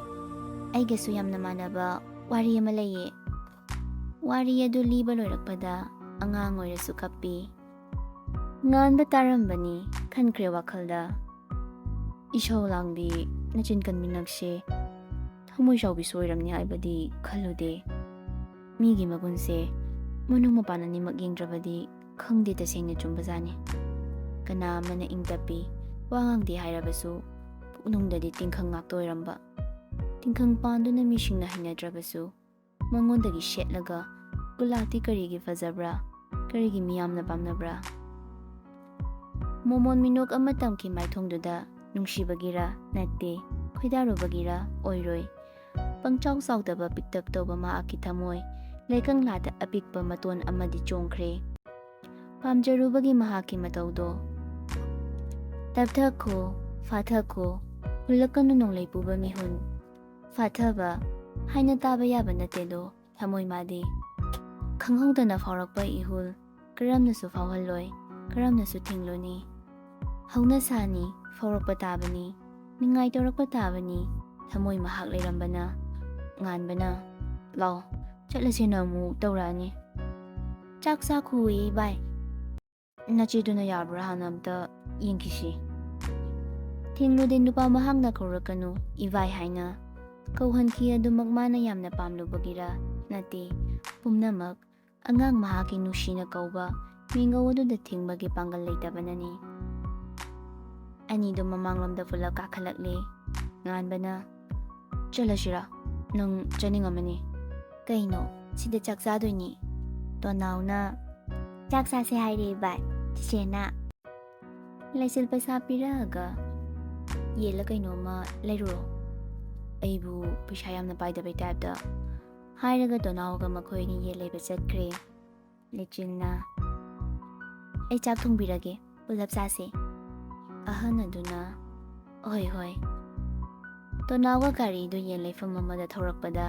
ꯑꯩꯒꯁꯨ ꯌꯥꯝꯅ ꯃꯥꯟꯅꯕ ꯋꯥꯔꯤ ꯑꯃ ꯂꯩꯌꯦ. ꯋꯥꯔꯤ ꯑꯗꯨ ꯂꯤꯕ ꯂꯣꯏꯔꯛꯄꯗ ꯑꯉꯥꯡ ꯑꯣꯏꯔꯁꯨ ꯀꯞꯄꯤ. ꯉꯥꯟꯕ ꯇꯥꯔꯝꯕꯅꯤ ꯈꯟꯈ꯭ꯔꯦ ꯋꯥꯈꯜꯗ. ꯏꯁꯧ ꯂꯥꯡꯕꯤ ꯅꯆꯤꯟ ꯀꯟꯕꯤ ꯅꯪꯁꯦ ꯊꯃꯣꯏ ꯆꯥꯎꯕꯤꯁꯨ ꯑꯣꯏꯔꯝꯅꯤ ꯍꯥꯏꯕꯗꯤ ꯈꯜꯂꯨꯗꯦ. ꯃꯤꯒꯤ ꯃꯒꯨꯟꯁꯦ ꯃꯅꯨꯡ ꯃꯄꯥꯟ ꯑꯅꯤꯃꯛ ꯌꯦꯡꯗ꯭ꯔꯕꯗꯤ ꯈꯪꯗꯦ ꯇꯁꯦꯡꯅ ꯆꯨꯝꯕꯖꯥꯠꯅꯤ. ꯀꯅꯥ ꯑꯃꯅ ꯏꯪ ꯇꯞꯄꯤ ꯋꯥ ꯉꯥꯡꯗꯦ ꯍꯥꯏꯔꯕꯁꯨ ꯄꯨꯛꯅꯨꯡꯗꯗꯤ ꯇꯤꯡꯈꯪ ꯉꯥꯛꯇ ꯑꯣꯏꯔꯝꯕ. ꯇꯤꯡꯈꯪ ꯄꯥꯟꯗꯨꯅ ꯃꯤꯁꯤꯡꯅ ꯍꯩꯅꯗ꯭ꯔꯕꯁꯨ ꯃꯉꯣꯟꯗꯒꯤ ꯁꯦꯠꯂꯒ ꯀꯨꯂꯥꯛꯇꯤ ꯀꯔꯤꯒꯤ ꯐꯖꯕ꯭ꯔꯥ? ꯀꯔꯤꯒꯤ ꯃꯤꯌꯥꯝꯅ ꯄꯥꯝꯅꯕ꯭ꯔꯥ? ꯃꯣꯃꯣꯟ ꯃꯤꯅꯣꯛ ꯑꯃ ꯇꯝꯈꯤ ꯃꯥꯏꯊꯣꯡꯗꯨꯗ. ꯅꯨꯡꯁꯤꯕꯒꯤꯔ ꯅꯠꯇꯦ, ꯈꯣꯏꯗꯥꯔꯨꯕꯒꯤꯔ ꯑꯣꯏꯔꯣꯏ. ꯄꯪꯆꯥꯎ ꯆꯥꯎꯗꯕ ꯄꯤꯛꯇꯛ ꯇꯧꯕ ꯃꯍꯥꯛꯀꯤ ꯊꯃꯣꯏ ꯂꯩꯀꯪꯂꯥꯗ ꯑꯄꯤꯛꯄ ꯃꯇꯣꯟ ꯑꯃꯗꯤ ꯆꯣꯡꯈ꯭ꯔꯦ. ꯄꯥꯝꯖꯔꯨꯕꯒꯤ ꯃꯍꯥꯛꯀꯤ ꯃꯇꯧꯗꯣ. ꯇꯞꯊꯈꯣ, ꯐꯥꯊꯈꯣ, ꯍꯨꯜꯂꯛꯀꯅꯨ ꯅꯣꯡꯂꯩ ꯄꯨꯕ ꯃꯤꯍꯨꯟ. ꯐꯥꯊꯕ ꯍꯥꯏꯅ ꯇꯥꯕ ꯌꯥꯕ ꯅꯠꯇꯦꯗꯣ ꯊꯃꯣꯏ ꯃꯥꯗꯤ. ꯈꯪꯍꯧꯗꯅ ꯐꯥꯎꯔꯛꯄ ꯏꯍꯨꯜ ꯀꯔꯝꯅꯁꯨ ꯐꯥꯎꯍꯜꯂꯣꯏ, ꯀꯔꯝꯅꯁꯨ ꯊꯤꯡꯂꯨꯅꯤ. ꯍꯧꯅꯁꯥꯅꯤ, ꯐꯥꯎꯔꯛꯄ ꯇꯥꯕꯅꯤ, ꯅꯤꯡꯉꯥꯏ ꯇꯧꯔꯛꯄ ꯇꯥꯕꯅꯤ. ꯊꯃꯣꯏ ꯃꯍꯥꯛ ꯂꯩꯔꯝꯕꯅ. ꯉꯥꯟꯕꯅ, ꯂꯥꯎ ꯆꯠꯂꯁꯦꯅ ꯑꯃꯨꯛ ꯇꯧꯔꯛꯑꯅꯤ. ꯆꯥꯛ ꯆꯥꯈꯣꯌꯦ ꯏꯕꯥꯏ. ꯅꯆꯦꯗꯨꯅ ꯌꯥꯕ꯭ꯔꯥ ꯍꯥꯟꯅ ꯑꯝꯇ ꯌꯦꯡꯈꯤꯁꯤ. ꯊꯤꯡꯂꯨꯗꯦ ꯅꯨꯄꯥ ꯃꯍꯥꯛꯅ ꯀꯧꯔꯛꯀꯅꯨ ꯏꯕꯥꯏ ꯍꯥꯏꯅ. ꯀꯧꯍꯟꯈꯤ ꯑꯗꯨꯃꯛ ꯃꯥꯅ ꯌꯥꯝꯅ ꯄꯥꯝꯂꯨꯕꯒꯤꯔ ꯅꯠꯇꯦ, ꯄꯨꯝꯅꯃꯛ ꯑꯉꯥꯡ ꯃꯍꯥꯛꯀꯤ ꯅꯨꯡꯁꯤꯅ ꯀꯧꯕ ꯃꯤꯡꯒꯧ ꯑꯗꯨꯗ ꯊꯤꯡꯕꯒꯤ ꯄꯥꯡꯒꯜ ꯂꯩꯇꯕꯅꯅꯤ. ꯑꯅꯤꯗꯨ ꯃꯃꯥꯡꯂꯣꯝꯗ ꯄꯨꯂꯞ ꯀꯥꯈꯠꯂꯛꯂꯦ. ꯉꯥꯟꯕꯅ, ꯆꯠꯂꯁꯤꯔꯥ? ꯅꯪ ꯆꯠꯅꯤꯡꯉꯝꯃꯅꯤ. ꯀꯩꯅꯣ, ꯁꯤꯗ ꯆꯥꯛ ꯆꯥꯗꯣꯏꯅꯤ. ꯇꯣꯅꯥꯎꯅ, ꯆꯥꯛ ꯆꯥꯁꯦ ꯍꯥꯏꯔꯦ ꯏꯕꯥꯏ, ꯆꯤꯆꯦꯅ. ꯂꯩꯆꯤꯜ ꯄꯩꯁꯥ ꯄꯤꯔꯛꯑꯒ, ꯌꯦꯜꯂ ꯀꯩꯅꯣꯝꯃ ꯂꯩꯔꯨꯔꯣ. ꯑꯩꯕꯨ ꯄꯩꯁꯥ ꯌꯥꯝꯅ ꯄꯥꯏꯗꯕꯩ ꯇꯥꯏꯞꯇ ꯍꯥꯏꯔꯒ ꯇꯣꯅꯥꯎꯒ ꯃꯈꯣꯏ ꯑꯅꯤ ꯌꯦꯟ ꯂꯩꯕ ꯆꯠꯈ꯭ꯔꯦ. ꯂꯩꯆꯤꯜꯅ, ꯑꯩ ꯆꯥꯛ ꯊꯣꯡꯕꯤꯔꯒꯦ, ꯄꯨꯂꯞ ꯆꯥꯁꯦ. ꯑꯍꯟ ꯑꯗꯨꯅ, ꯍꯣꯏ ꯍꯣꯏ. ꯇꯣꯅꯥꯎꯒ ꯒꯥꯔꯤꯗꯨ ꯌꯦꯟ ꯂꯩꯐꯝ ꯑꯃꯗ ꯊꯧꯔꯛꯄꯗ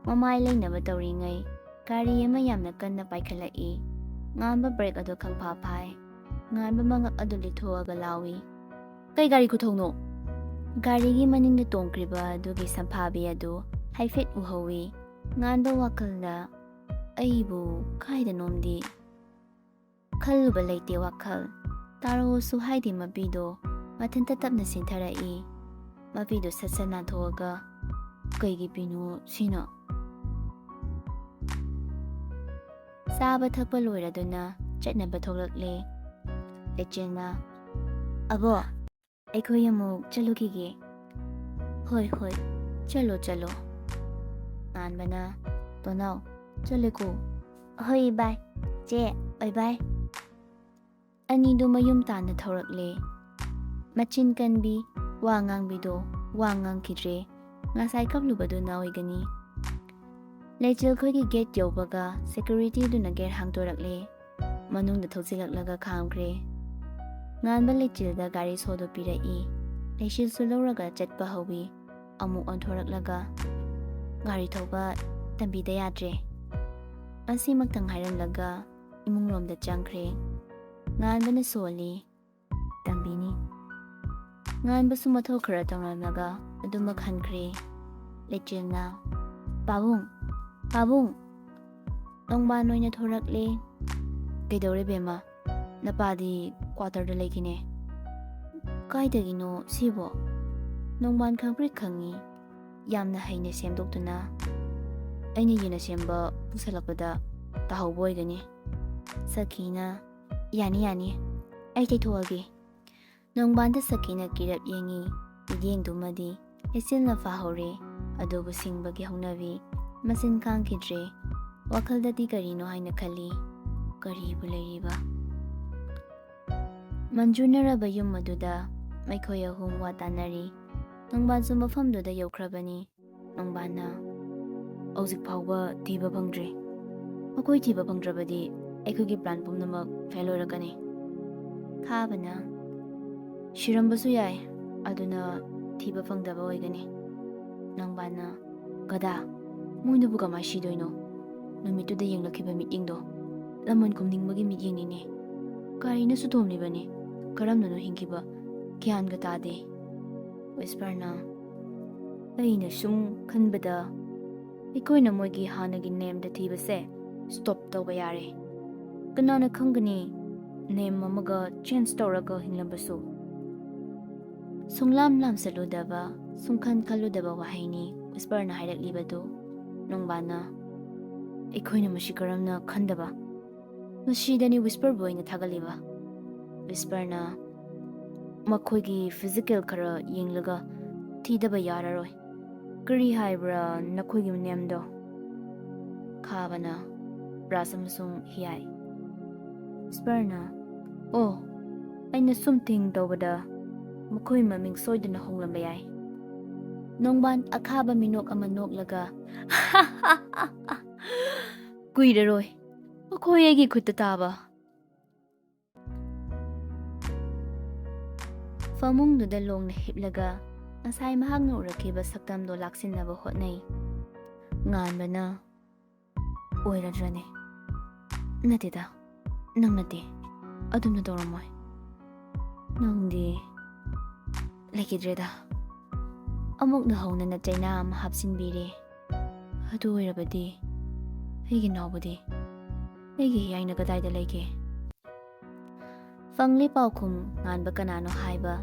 ꯃꯃꯥꯏ ꯂꯩꯅꯕ ꯇꯧꯔꯤꯉꯩ ꯒꯥꯔꯤ ꯑꯃ ꯌꯥꯝꯅ ꯀꯟꯅ ꯄꯥꯏꯈꯠꯂꯛꯏ. ꯉꯥꯟꯕ ꯕ꯭ꯔꯦꯛ ꯑꯗꯨ ꯈꯪꯐꯥ ꯐꯥꯏ. ꯉꯥꯟꯕ ꯃꯉꯛ ꯑꯗꯨ ꯂꯤꯊꯣꯛꯑꯒ ꯂꯥꯎꯏ, ꯀꯩ ꯒꯥꯔꯤ ꯈꯨꯊꯧꯅꯣ? ꯒꯥꯔꯤꯒꯤ ꯃꯅꯤꯡꯗ ꯇꯣꯡꯈ꯭ꯔꯤꯕ ꯑꯗꯨꯒꯤ ꯁꯝꯐꯥꯕꯤ ꯑꯗꯨ ꯍꯥꯏꯐꯦꯠ ꯎꯍꯧꯏ. ꯉꯥꯟꯕ ꯋꯥꯈꯜꯗ, ꯑꯩꯕꯨ ꯀꯥꯏꯗꯅꯣꯝꯗꯤ ꯈꯜꯂꯨꯕ ꯂꯩꯇꯦ ꯋꯥꯈꯜ. ꯇꯥꯔꯛꯑꯣꯁꯨ ꯍꯥꯏꯗꯦ ꯃꯄꯤꯗꯣ ꯃꯊꯟꯇ ꯇꯞꯅ ꯆꯦꯟꯊꯔꯛꯏ. ꯃꯄꯤꯗꯣ ꯁꯠ ꯁꯠ ꯅꯥꯟꯊꯣꯛꯑꯒ, ꯀꯩꯒꯤ ꯄꯤꯅꯣ ꯁꯤꯅ? ꯆꯥꯕ ꯊꯛꯄ ꯂꯣꯏꯔꯗꯨꯅ ꯆꯠꯅꯕ ꯊꯣꯛꯂꯛꯂꯦ. ꯂꯩꯆꯤꯜꯅ, ꯑꯕꯣ, ꯑꯩꯈꯣꯏ ꯑꯃꯨꯛ ꯆꯠꯂꯨꯈꯤꯒꯦ. ꯍꯣꯏ ꯍꯣꯏ, ꯆꯠꯂꯣ ꯆꯠꯂꯣ. ꯉꯥꯟꯕꯅ, ꯇꯣꯅꯥꯎ ꯆꯠꯂꯦꯀꯣ. ꯍꯣꯏ ꯏꯕꯥꯏ, ꯆꯦ, ꯕꯥꯏ ꯕꯥꯏ. ꯑꯅꯤꯗꯨ ꯃꯌꯨꯝ ꯇꯥꯟꯅ ꯊꯧꯔꯛꯂꯦ. ꯃꯆꯤꯟ ꯀꯟꯕꯤ ꯋꯥ ꯉꯥꯡꯕꯤꯗꯣ ꯋꯥ ꯉꯥꯡꯈꯤꯗ꯭ꯔꯦ. ꯉꯁꯥꯏ ꯀꯞꯂꯨꯕꯗꯨꯅ ꯑꯣꯏꯒꯅꯤ. ꯂꯩꯆꯤꯜ ꯈꯣꯏꯒꯤ ꯒꯦꯠ ꯌꯧꯕꯒ ꯁꯦꯀ꯭ꯌꯨꯔꯤꯇꯤꯗꯨꯅ ꯒꯦꯠ ꯍꯥꯡꯗꯣꯔꯛꯂꯦ. ꯃꯅꯨꯡꯗ ꯊꯧꯖꯤꯜꯂꯛꯂꯒ ꯈꯥꯝꯈ꯭ꯔꯦ. ꯉꯥꯟꯕ ꯂꯩꯆꯤꯜꯗ ꯒꯥꯔꯤ ꯁꯣꯗꯨ ꯄꯤꯔꯛꯏ. ꯂꯩꯆꯤꯜꯁꯨ ꯂꯧꯔꯒ ꯆꯠꯄ ꯍꯧꯏ. ꯑꯃꯨꯛ ꯑꯣꯟꯊꯣꯔꯛꯂꯒ, ꯒꯥꯔꯤ ꯊꯧꯕ ꯇꯝꯕꯤꯗ ꯌꯥꯗ꯭ꯔꯦ. ꯑꯁꯤꯃꯛꯇꯪ ꯍꯥꯏꯔꯝꯂꯒ ꯏꯃꯨꯡꯂꯣꯝꯗ ꯆꯪꯈ꯭ꯔꯦ. ꯉꯥꯟꯕꯅ ꯁꯣꯜꯂꯤ, ꯇꯝꯕꯤꯅꯤ. ꯉꯥꯟꯕꯁꯨ ꯃꯊꯧ ꯈꯔ ꯇꯧꯔꯝꯂꯒ ꯑꯗꯨꯃꯛ ꯍꯟꯈ꯭ꯔꯦ. ꯂꯩꯆꯤꯜꯅ, ꯄꯥꯕꯨꯡ, ꯄꯥꯕꯨꯡ. ꯅꯣꯡꯕꯥꯟ ꯑꯣꯏꯅ ꯊꯣꯔꯛꯂꯦ. ꯀꯩꯗꯧꯔꯦ ꯕꯦꯝꯃ? ꯅꯄꯥꯗꯤ ꯀ꯭ꯋꯥꯇꯔꯗ ꯂꯩꯈꯤꯅꯦ. ꯀꯥꯏꯗꯒꯤꯅꯣ ꯁꯤꯕꯣ? ꯅꯣꯡꯕꯥꯟ ꯈꯪꯄ꯭ꯔꯦꯛ ꯈꯪꯏ, ꯌꯥꯝꯅ ꯍꯩꯅ ꯁꯦꯝꯗꯣꯛꯇꯨꯅ. ꯑꯩꯅ ꯌꯦꯟꯅ ꯁꯦꯝꯕ ꯄꯨꯁꯜꯂꯛꯄꯗ ꯇꯥꯍꯧꯕ ꯑꯣꯏꯒꯅꯤ꯫ ꯁꯈꯤꯅ ꯌꯥꯅꯤ ꯌꯥꯅꯤ ꯑꯩ ꯇꯩꯊꯣꯛꯑꯒꯦ꯫ ꯅꯣꯡꯕꯥꯟꯗ ꯁꯈꯤꯅ ꯀꯤꯔꯞ ꯌꯦꯡꯉꯤ꯫ ꯃꯤꯠꯌꯦꯡꯗꯨꯃꯗꯤ ꯂꯩꯆꯤꯜꯅ ꯐꯥꯍꯧꯔꯦ ꯑꯗꯨꯕꯨ ꯁꯤꯡꯕꯒꯤ ꯍꯧꯅꯕꯤ ꯃꯆꯤꯟ ꯈꯥꯡꯈꯤꯗ꯭ꯔꯦ꯫ ꯋꯥꯈꯜꯗꯗꯤ ꯀꯔꯤꯅꯣ ꯍꯥꯏꯅ ꯈꯜꯂꯤ꯫ ꯀꯔꯤꯕꯨ ꯂꯩꯔꯤꯕ? ꯃꯟꯖꯨꯅꯔꯕ ꯌꯨꯝ ꯑꯗꯨꯗ ꯃꯈꯣꯏ ꯑꯍꯨꯝ ꯋꯥ ꯇꯥꯟꯅꯔꯤ꯫ ꯅꯣꯡꯕꯥꯟꯁꯨ ꯃꯐꯝꯗꯨꯗ ꯌꯧꯈ꯭ꯔꯕꯅꯤ꯫ ꯅꯣꯡꯕꯥꯟꯅ ꯍꯧꯖꯤꯛ ꯐꯥꯎꯕ ꯊꯤꯕ ꯐꯪꯗ꯭ꯔꯤ꯫ ꯃꯈꯣꯏ ꯊꯤꯕ ꯐꯪꯗ꯭ꯔꯕꯗꯤ ꯑꯩꯈꯣꯏꯒꯤ ꯄ꯭ꯂꯥꯟ ꯄꯨꯝꯅꯃꯛ ꯐꯦꯜ ꯑꯣꯏꯔꯛꯀꯅꯤ꯫ ꯈꯥꯕꯅ ꯁꯤꯔꯝꯕꯁꯨ ꯌꯥꯏ ꯑꯗꯨꯅ ꯊꯤꯕ ꯐꯪꯗꯕ ꯑꯣꯏꯒꯅꯤ꯫ ꯅꯣꯡꯕꯥꯟꯅ ꯒꯗꯥ ꯃꯣꯏꯅꯕꯨ ꯀꯃꯥꯏ ꯁꯤꯗꯣꯏꯅꯣ? ꯅꯨꯃꯤꯠꯇꯨꯗ ꯌꯦꯡꯂꯛꯈꯤꯕ ꯃꯤꯠꯌꯦꯡꯗꯣ ꯂꯃꯟ ꯈꯨꯝꯅꯤꯡꯕꯒꯤ ꯃꯤꯠꯌꯦꯡꯅꯤꯅꯦ꯫ ꯀꯔꯤꯅꯁꯨ ꯊꯣꯝꯂꯤꯕꯅꯤ ꯀꯔꯝꯅꯅꯣ ꯍꯤꯡꯈꯤꯕ ꯒ꯭ꯌꯥꯟꯒ ꯇꯥꯗꯦ꯫ ꯋꯤꯁꯄꯔꯅ ꯑꯩꯅ ꯁꯨꯝ ꯈꯟꯕꯗ ꯑꯩꯈꯣꯏꯅ ꯃꯣꯏꯒꯤ ꯍꯥꯟꯅꯒꯤ ꯅꯦꯝꯗ ꯊꯤꯕꯁꯦ ꯁ꯭ꯇꯣꯞ ꯇꯧꯕ ꯌꯥꯔꯦ꯫ ꯀꯅꯥꯅ ꯈꯪꯒꯅꯤ ꯅꯦꯝ ꯑꯃꯒ ꯆꯦꯟꯖ ꯇꯧꯔꯒ ꯍꯤꯡꯂꯝꯕꯁꯨ꯫ ꯁꯨꯡꯂꯥꯝ ꯂꯥꯝꯁꯜꯂꯨꯗꯕ ꯁꯨꯡꯈꯟ ꯈꯜꯂꯨꯗꯕ ꯋꯥꯍꯩꯅꯤ ꯋꯤꯁꯄꯔꯅ ꯍꯥꯏꯔꯛꯂꯤꯕꯗꯨ꯫ ꯅꯣꯡꯕꯥꯟꯅ ꯑꯩꯈꯣꯏꯅ ꯃꯁꯤ ꯀꯔꯝꯅ ꯈꯟꯗꯕ? ꯃꯁꯤꯗꯅꯤ ꯋꯤꯁꯄꯔꯕꯨ ꯑꯩꯅ ꯊꯥꯒꯠꯂꯤꯕ꯫ ꯋꯤꯁꯄꯔꯅ ꯃꯈꯣꯏꯒꯤ ꯐꯤꯖꯤꯀꯦꯜ ꯈꯔ ꯌꯦꯡꯂꯒ ꯊꯤꯗꯕ ꯌꯥꯔꯔꯣꯏ꯫ ꯀꯔꯤ ꯍꯥꯏꯕ꯭ꯔꯥ ꯅꯈꯣꯏꯒꯤ ꯅꯦꯝꯗꯣ? ꯈꯥꯕꯅ ꯕ꯭ꯔꯥꯁ ꯑꯃꯁꯨꯡ ꯍꯤꯌꯥꯏ꯫ ꯋꯤꯁꯄꯔꯅ ꯑꯣ ꯑꯩꯅ ꯁꯨꯝ ꯊꯤꯡ ꯇꯧꯕꯗ ꯃꯈꯣꯏ ꯃꯃꯤꯡ ꯁꯣꯏꯗꯅ ꯍꯣꯡꯂꯝꯕ ꯌꯥꯏ꯫ ꯅꯣꯡꯕꯥꯟ ꯑꯈꯥꯕ ꯃꯤꯅꯣꯛ ꯑꯃ ꯅꯣꯛꯂꯒ ꯀꯨꯏꯔꯔꯣꯏ ꯃꯈꯣꯏ ꯑꯩꯒꯤ ꯈꯨꯠꯇ ꯇꯥꯕ꯫ ꯐꯃꯨꯡꯗꯨꯗ ꯂꯣꯡꯅ ꯍꯤꯞꯂꯒ ꯉꯁꯥꯏ ꯃꯍꯥꯛꯅ ꯎꯔꯛꯈꯤꯕ ꯁꯛꯇꯝꯗꯣ ꯂꯥꯛꯁꯤꯟꯅꯕ ꯍꯣꯠꯅꯩ꯫ ꯉꯥꯟꯕꯅ ꯑꯣꯏꯔꯗ꯭ꯔꯅꯦ? ꯅꯠꯇꯦꯗ ꯅꯪ ꯅꯠꯇꯦ ꯑꯗꯨꯝꯅ ꯇꯧꯔꯝꯃꯣꯏ꯫ ꯅꯪꯗꯤ ꯂꯩꯈꯤꯗ꯭ꯔꯦꯗ꯫ ꯑꯃꯨꯛ ꯅꯧꯍꯧꯅꯅ ꯆꯩꯅꯥ ꯑꯃ ꯍꯥꯞꯆꯤꯟꯕꯤꯔꯦ꯫ ꯑꯗꯨ ꯑꯣꯏꯔꯕꯗꯤ ꯑꯩꯒꯤ ꯅꯥꯎꯕꯗꯤ ꯑꯩꯒꯤ ꯍꯤꯌꯥꯏꯅ ꯀꯗꯥꯏꯗ ꯂꯩꯒꯦ? ꯐꯪꯂꯤ ꯄꯥꯎꯈꯨꯝ ꯉꯥꯟꯕ ꯀꯅꯥꯅꯣ ꯍꯥꯏꯕ꯫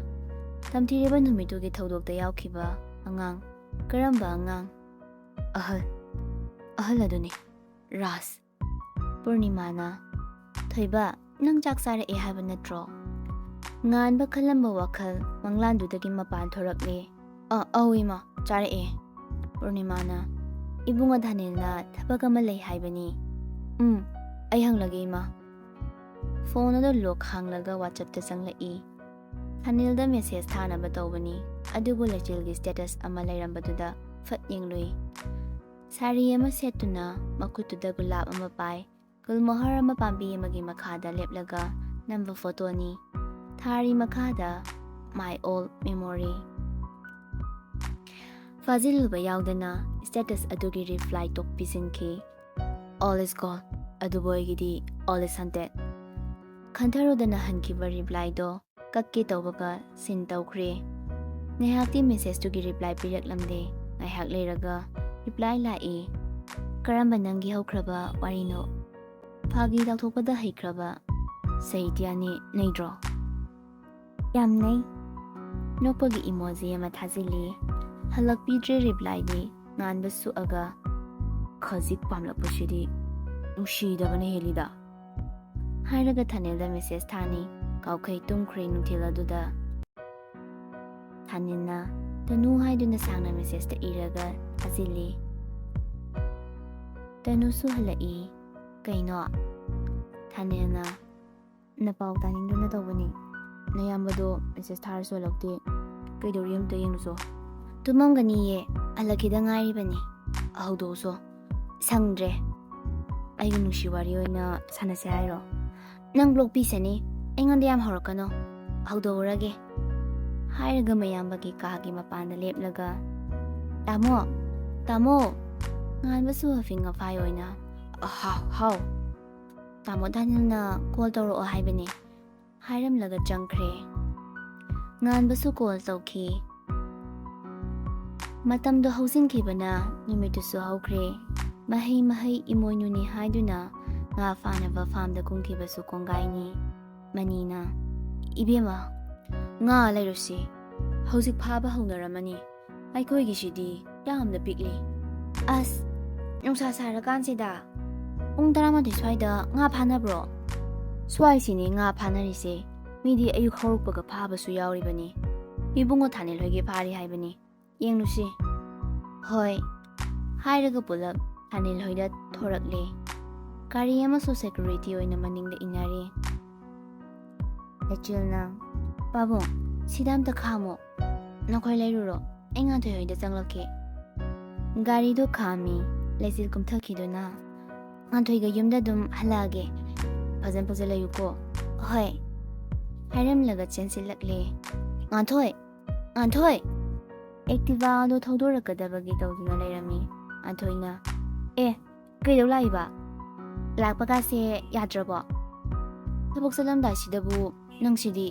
ꯇꯝꯊꯤꯔꯤꯕ ꯅꯨꯃꯤꯠꯇꯨꯒꯤ ꯊꯧꯗꯣꯛꯇ ꯌꯥꯎꯈꯤꯕ ꯑꯉꯥꯡ꯫ ꯀꯔꯝꯕ ꯑꯉꯥꯡ? ꯑꯍꯜ ꯑꯗꯨꯅꯤ ꯔꯥꯖ꯫ ꯄꯨꯔꯅꯤꯃꯥꯅ ꯊꯣꯏꯕ ꯅꯪ ꯆꯥꯛ ꯆꯥꯔꯛꯑꯦ ꯍꯥꯏꯕ ꯅꯠꯇ꯭ꯔꯣ? ꯉꯥꯟꯕ ꯈꯜꯂꯝꯕ ꯋꯥꯈꯜ ꯃꯪꯂꯥꯟꯗꯨꯗꯒꯤ ꯃꯄꯥꯟ ꯊꯣꯔꯛꯂꯦ꯫ ꯑꯧ ꯏꯃꯥ ꯆꯥꯔꯛꯑꯦ꯫ ꯄꯨꯔꯅꯤꯃꯥꯅ ꯏꯕꯨꯡꯉꯣ ꯙꯥꯅꯤꯜꯅ ꯊꯕꯛ ꯑꯃ ꯂꯩ ꯍꯥꯏꯕꯅꯤ꯫ ꯑꯩ ꯍꯪꯂꯒꯦ ꯏꯃꯥ꯫ ꯐꯣꯟ ꯑꯗꯨ ꯂꯣꯛ ꯍꯥꯡꯂꯒ ꯋꯥꯆꯞꯇ ꯆꯪꯂꯛꯏ꯫ ꯙꯥꯅꯤꯜꯗ ꯃꯦꯁꯦꯖ ꯊꯥꯅꯕ ꯇꯧꯕꯅꯤ ꯑꯗꯨꯕꯨ ꯂꯩꯆꯤꯜꯒꯤ ꯁ꯭ꯇꯦꯇꯁ ꯑꯃ ꯂꯩꯔꯝꯕꯗꯨꯗ ꯐꯠ ꯌꯦꯡꯂꯨꯏ꯫ ꯁꯥꯔꯤ ꯑꯃ ꯁꯦꯠꯇꯨꯅ ꯃꯈꯨꯠꯇꯨꯗ ꯒꯨꯂꯥꯞ ꯑꯃ ꯄꯥꯏ꯫ ꯒꯨꯜꯃꯣꯍꯔ ꯑꯃ ꯄꯥꯝꯕꯤ ꯑꯃꯒꯤ ꯃꯈꯥꯗ ꯂꯦꯞꯂꯒ ꯅꯝꯕ ꯐꯣꯇꯣꯅꯤ꯫ ꯊꯥꯔꯤ ꯃꯈꯥꯗ ꯃꯥꯏ ꯑꯣꯜ ꯃꯦꯃꯣꯔꯤ꯫ ꯐꯥꯖꯤꯜꯂꯨꯕ ꯌꯥꯎꯗꯅ ꯁ꯭ꯇꯦꯇꯁ ꯑꯗꯨꯒꯤ ꯔꯤꯄ꯭ꯂꯥꯏ ꯇꯣꯛ ꯄꯤꯁꯤꯟꯈꯤ꯫ ꯑꯣꯜ ꯏꯁ ꯒꯣꯜ ꯑꯗꯨꯕꯨ ꯑꯩꯒꯤꯗꯤ ꯑꯣꯜ ꯏꯁ ꯍꯟꯇꯦꯠ꯫ ꯈꯟꯊꯔꯨꯗꯅ ꯍꯟꯈꯤꯕ ꯔꯤꯄ꯭ꯂꯥꯏꯗꯣ ꯀꯛꯀꯦ ꯇꯧꯕꯒ ꯁꯤꯟ ꯇꯧꯈ꯭ꯔꯦ꯫ ꯉꯥꯏꯍꯥꯛꯇꯤ ꯃꯦꯁꯦꯖꯇꯨꯒꯤ ꯔꯤꯄ꯭ꯂꯥꯏ ꯄꯤꯔꯛꯂꯝꯗꯦ꯫ ꯉꯥꯏꯍꯥꯛ ꯂꯩꯔꯒ ꯔꯤꯄ꯭ꯂꯥꯏ ꯂꯥꯛꯏ꯫ ꯀꯔꯝꯕ ꯅꯪꯒꯤ ꯍꯧꯈ꯭ꯔꯕ ꯋꯥꯔꯤꯅꯣ? ꯐꯥꯒꯤ ꯇꯧꯊꯣꯛꯄꯗ ꯍꯩꯈ꯭ꯔꯕ ꯁꯥꯍꯤꯇ꯭ꯌꯥꯅꯤ ꯅꯩꯗ꯭ꯔꯣ? ꯌꯥꯝ ꯅꯩ꯫ ꯅꯣꯛꯄꯒꯤ ꯏꯃꯣꯖꯤ ꯑꯃ ꯊꯥꯖꯤꯜꯂꯤ꯫ ꯍꯜꯂꯛꯄꯤꯗ꯭ꯔꯦ ꯔꯤꯄ꯭ꯂꯥꯏꯗꯤ꯫ ꯉꯥꯟꯕ ꯁꯨꯛꯑꯒ ꯈꯖꯤꯛ ꯄꯥꯝꯂꯛꯄꯁꯤꯗꯤ ꯅꯨꯡꯁꯤꯗꯕꯅ ꯍꯦꯜꯂꯤꯗ ꯍꯥꯏꯔꯒ ꯊꯥꯅꯤꯜꯗ ꯃꯦꯁꯦꯖ ꯊꯥꯅꯤ꯫ ꯀꯥꯎꯈꯩ ꯇꯨꯝꯈ꯭ꯔꯦ ꯅꯨꯡꯊꯤꯜ ꯑꯗꯨꯗ꯫ ꯊꯥꯅꯤꯜꯅ ꯇꯅꯨ ꯍꯥꯏꯗꯨꯅ ꯁꯥꯡꯅ ꯃꯦꯁꯦꯖꯇ ꯏꯔꯒ ꯊꯥꯖꯤꯜꯂꯤ꯫ ꯇꯅꯨꯁꯨ ꯍꯜꯂꯛꯏ꯫ ꯀꯩꯅꯣ? ꯊꯥꯅꯤꯜꯅ ꯅꯄꯥꯎ ꯇꯥꯅꯤꯡꯗꯨꯅ ꯇꯧꯕꯅꯤ꯫ ꯅꯌꯥꯝꯕꯗꯣ ꯃꯦꯁꯦꯖ ꯊꯥꯔꯁꯨ ꯍꯜꯂꯛꯇꯦ ꯀꯩꯗꯧꯔꯤ ꯑꯝꯇ ꯌꯦꯡꯂꯨꯆꯣ꯫ ꯇꯨꯝꯃꯝꯒꯅꯤꯌꯦ ꯍꯜꯂꯛꯈꯤꯗ ꯉꯥꯏꯔꯤꯕꯅꯤ꯫ ꯍꯧꯗꯣꯛꯎꯁꯣ꯫ ꯁꯪꯗ꯭ꯔꯦ꯫ ꯑꯩꯒꯤ ꯅꯨꯡꯁꯤ ꯋꯥꯔꯤ ꯑꯣꯏꯅ ꯁꯥꯟꯅꯁꯦ ꯍꯥꯏꯔꯣ? ꯅꯪ ꯕ꯭ꯂꯣꯛ ꯄꯤꯁꯅꯤ ꯑꯩꯉꯣꯟꯗ ꯌꯥꯝ ꯍꯧꯔꯛꯀꯅꯣ꯫ ꯍꯧꯗꯣꯛꯎꯔꯒꯦ ꯍꯥꯏꯔꯒ ꯃꯌꯥꯝꯕꯒꯤ ꯀꯥꯒꯤ ꯃꯄꯥꯟꯗ ꯂꯦꯞꯂꯒ ꯇꯥꯃꯣ ꯇꯥꯃꯣ꯫ ꯉꯥꯟꯕꯁꯨ ꯍꯐꯤꯡ ꯍꯐꯥꯏ ꯑꯣꯏꯅ ꯍꯥꯎ꯫ ꯇꯥꯃꯣ ꯙꯥꯅꯤꯜꯅ ꯀꯣꯜ ꯇꯧꯔꯛꯑꯣ ꯍꯥꯏꯕꯅꯦ ꯍꯥꯏꯔꯝꯂꯒ ꯆꯪꯈ꯭ꯔꯦ꯫ ꯉꯥꯟꯕꯁꯨ ꯀꯣꯜ ꯇꯧꯈꯤ꯫ ꯃꯇꯝꯗꯣ ꯍꯧꯖꯤꯟꯈꯤꯕꯅ ꯅꯨꯃꯤꯠꯇꯨꯁꯨ ꯍꯧꯈ꯭ꯔꯦ꯫ ꯃꯍꯩ ꯏꯃꯣꯏꯅꯨꯅꯤ ꯍꯥꯏꯗꯨꯅ ꯉꯥ ꯐꯥꯅꯕ ꯐꯥꯝꯗ ꯀꯨꯝꯈꯤꯕꯁꯨ ꯀꯣꯡꯒꯥꯏꯅꯤ꯫ ꯃꯅꯤꯅ ꯏꯕꯦꯝꯃ ꯉꯥ ꯂꯩꯔꯨꯁꯤ ꯍꯧꯖꯤꯛ ꯐꯥꯕ ꯍꯧꯅꯔꯝꯃꯅꯤ꯫ ꯑꯩꯈꯣꯏꯒꯤꯁꯤꯗꯤ ꯌꯥꯝꯅ ꯄꯤꯛꯂꯤ꯫ ꯑꯁ ꯅꯨꯡꯁꯥ ꯁꯥꯔꯀꯥꯟꯁꯤꯗ ꯄꯨꯡ 11 ꯁ꯭ꯋꯥꯏꯗ ꯉꯥ ꯐꯥꯅꯕ꯭ꯔꯣ? ꯁ꯭ꯋꯥꯏꯁꯤꯅꯦ ꯉꯥ ꯐꯥꯅꯔꯤꯁꯦ. ꯃꯤꯗꯤ ꯑꯌꯨꯛ ꯍꯧꯔꯛꯄꯒ ꯐꯥꯕꯁꯨ ꯌꯥꯎꯔꯤꯕꯅꯤ. ꯏꯕꯨꯡꯉꯣ ꯊꯥꯅꯤꯜ ꯍꯣꯏꯒꯤ ꯐꯥꯔꯤ ꯍꯥꯏꯕꯅꯤ. ꯌꯦꯡꯂꯨꯁꯤ. ꯍꯣꯏ. ꯍꯥꯏꯔꯒ ꯄꯨꯂꯞ ꯊꯥꯅꯤꯜ ꯍꯣꯏꯗ ꯊꯣꯔꯛꯂꯦ. ꯒꯥꯔꯤ ꯑꯃꯁꯨ ꯁꯦꯀꯨꯔꯤꯇꯤ ꯑꯣꯏꯅ ꯃꯅꯤꯡꯗ ꯏꯟꯅꯔꯤ. ꯂꯩꯆꯤꯜꯅ, ꯄꯥꯕꯨꯡ, ꯁꯤꯗ ꯑꯝꯇ ꯈꯥꯝꯃꯣ. ꯅꯈꯣꯏ ꯂꯩꯔꯨꯔꯣ. ꯑꯩ ꯉꯥꯟꯊꯣꯏ ꯍꯣꯏꯗ ꯆꯪꯂꯛꯀꯦ. ꯒꯥꯔꯤꯗꯣ ꯈꯥꯝꯃꯤ. ꯂꯩꯆꯤꯜ ꯀꯨꯝꯊꯈꯤꯗꯨꯅ, ꯉꯥꯟꯊꯣꯏꯒ ꯌꯨꯝꯗ ꯑꯗꯨꯝ ꯍꯜꯂꯛꯑꯒꯦ. ꯐꯖꯅ ꯂꯩꯌꯨꯀꯣ. ꯍꯣꯏ. ꯍꯥꯏꯔꯝꯂꯒ ꯆꯦꯟꯁꯤꯜꯂꯛꯂꯦ. ꯉꯥꯟꯊꯣꯏ! ꯉꯥꯟꯊꯣꯏ! ꯑꯦꯛꯇꯤꯚꯥ ꯑꯗꯣ ꯊꯧꯗꯣꯔꯛꯀꯗꯕꯒꯤ ꯇꯧꯗꯨꯅ ꯂꯩꯔꯝꯃꯤ. ꯉꯥꯟꯊꯣꯏꯅ, ꯀꯩꯗꯧ ꯂꯥꯛꯏꯕ? ꯂꯥꯛꯄꯒꯥꯁꯦ ꯌꯥꯗ꯭ꯔꯕꯣ? ꯊꯕꯛ ꯆꯠꯂꯝꯗꯥꯏꯁꯤꯗꯕꯨ ꯅꯪꯁꯤꯗꯤ.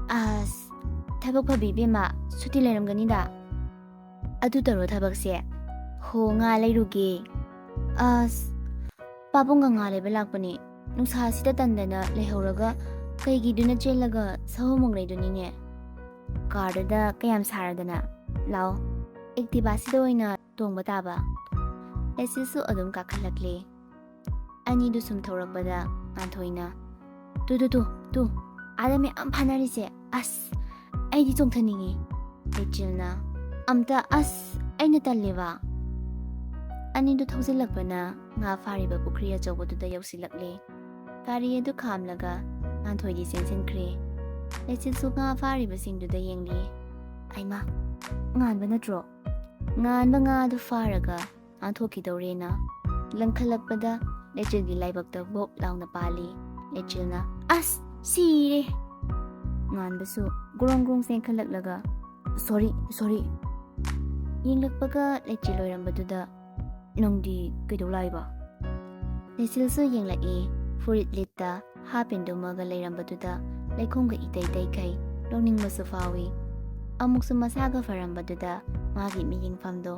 ꯑꯁ, ꯊꯕꯛ ꯐꯕꯤ ꯏꯕꯦꯝꯃ, ꯁꯨꯇꯤ ꯂꯩꯔꯝꯒꯅꯤꯗ. ꯑꯗꯨ ꯇꯧꯔꯣ ꯊꯕꯛꯁꯦ. ꯍꯣ, ꯉꯥ ꯂꯩꯔꯨꯒꯦ. ꯑꯁ, ꯄꯥꯕꯨꯡꯒ ꯉꯥ ꯂꯩꯕ ꯂꯥꯛꯄꯅꯦ. ꯅꯨꯡꯁꯥꯁꯤꯗ ꯇꯟꯗꯅ ꯂꯩꯍꯧꯔꯒ ꯀꯩꯒꯤꯗꯨꯅ ꯆꯦꯜꯂꯒ ꯁꯍꯨꯃꯨꯛ ꯂꯩꯗꯨꯅꯤꯅꯦ. ꯀꯥꯔꯗꯨꯗ ꯀꯌꯥꯝ ꯁꯥꯔꯗꯅ. ꯂꯥꯛꯑꯣ, ꯑꯦꯛꯇꯤꯚꯥꯁꯤꯗ ꯑꯣꯏꯅ ꯇꯣꯡꯕ ꯇꯥꯕ. ꯂꯩꯆꯤꯜꯁꯨ ꯑꯗꯨꯝ ꯀꯥꯈꯠꯂꯛꯂꯦ. ꯑꯅꯤꯗꯨ ꯁꯨꯝ ꯊꯧꯔꯛꯄꯗ ꯉꯥꯟꯊꯣꯏꯅ, ꯇꯨ, ꯑꯥꯗ ꯃꯌꯥꯝ ꯐꯥꯅꯔꯤꯁꯦ. ꯑꯁ, ꯑꯩꯗꯤ ꯆꯣꯡꯊꯅꯤꯡꯉꯤ. ꯂꯩꯆꯤꯜꯅ, ꯑꯝꯇ ꯑꯁ, ꯑꯩꯅ ꯇꯜꯂꯦꯕ. ꯑꯅꯤꯗꯨ ꯊꯧꯖꯤꯜꯂꯛꯄꯅ ꯉꯥ ꯐꯥꯔꯤꯕ ꯄꯨꯈ꯭ꯔꯤ ꯑꯆꯧꯕꯗꯨꯗ ꯌꯧꯁꯤꯜꯂꯛꯂꯦ. ꯒꯥꯔꯤ ꯑꯗꯨ ꯈꯥꯝꯂꯒ ꯉꯥꯟꯊꯣꯏꯗꯤ ꯆꯦꯟꯁꯤꯟꯈ꯭ꯔꯦ. ꯂꯩꯆꯤꯜꯁꯨ ꯉꯥ ꯐꯥꯔꯤꯕꯁꯤꯡꯗꯨꯗ ꯌꯦꯡꯂꯤ. ꯑꯩꯃꯥ, ꯉꯥꯟꯕ ꯅꯠꯇ꯭ꯔꯣ? ꯉꯥꯟꯕ ꯉꯥꯗꯨ ꯐꯥꯔꯒ ꯉꯥꯟꯊꯣꯛꯈꯤꯗꯧꯔꯦꯅ ꯂꯪꯈꯠꯂꯛꯄꯗ ꯂꯩꯆꯤꯜꯒꯤ ꯂꯥꯏꯕꯛꯇ ꯕꯣꯞ ꯂꯥꯎꯅ ꯄꯥꯜꯂꯤ. ꯂꯩꯆꯤꯜꯅ, ꯑꯁ, ꯁꯤꯔꯦ. ꯉꯥꯟꯕꯁꯨ ꯒ꯭ꯔꯣꯡ ꯆꯦꯟꯈꯠꯂꯛꯂꯒ, ꯁꯣꯔꯤ. ꯌꯦꯡꯂꯛꯄꯒ ꯂꯩꯆꯤꯜ ꯑꯣꯏꯔꯝꯕꯗꯨꯗ, ꯅꯪꯗꯤ ꯀꯩꯗꯧ ꯂꯥꯛꯏꯕ? ꯂꯩꯆꯤꯜꯁꯨ ꯌꯦꯡꯂꯛꯏ. ꯐꯨꯔꯤꯠ ꯂꯤꯠꯇ ꯍꯥꯞꯄꯦꯟ ꯇꯨꯝꯃꯒ ꯂꯩꯔꯝꯕꯗꯨꯗ ꯂꯩꯈꯣꯝꯒ ꯏꯇꯩ ꯇꯩꯈꯩ. ꯂꯧꯅꯤꯡꯕꯁꯨ ꯐꯥꯎꯏ. ꯑꯃꯨꯛꯁꯨ ꯃꯁꯥꯒ ꯐꯔꯝꯕꯗꯨꯗ ꯃꯥꯒꯤ ꯃꯤꯠꯌꯦꯡꯐꯝꯗꯣ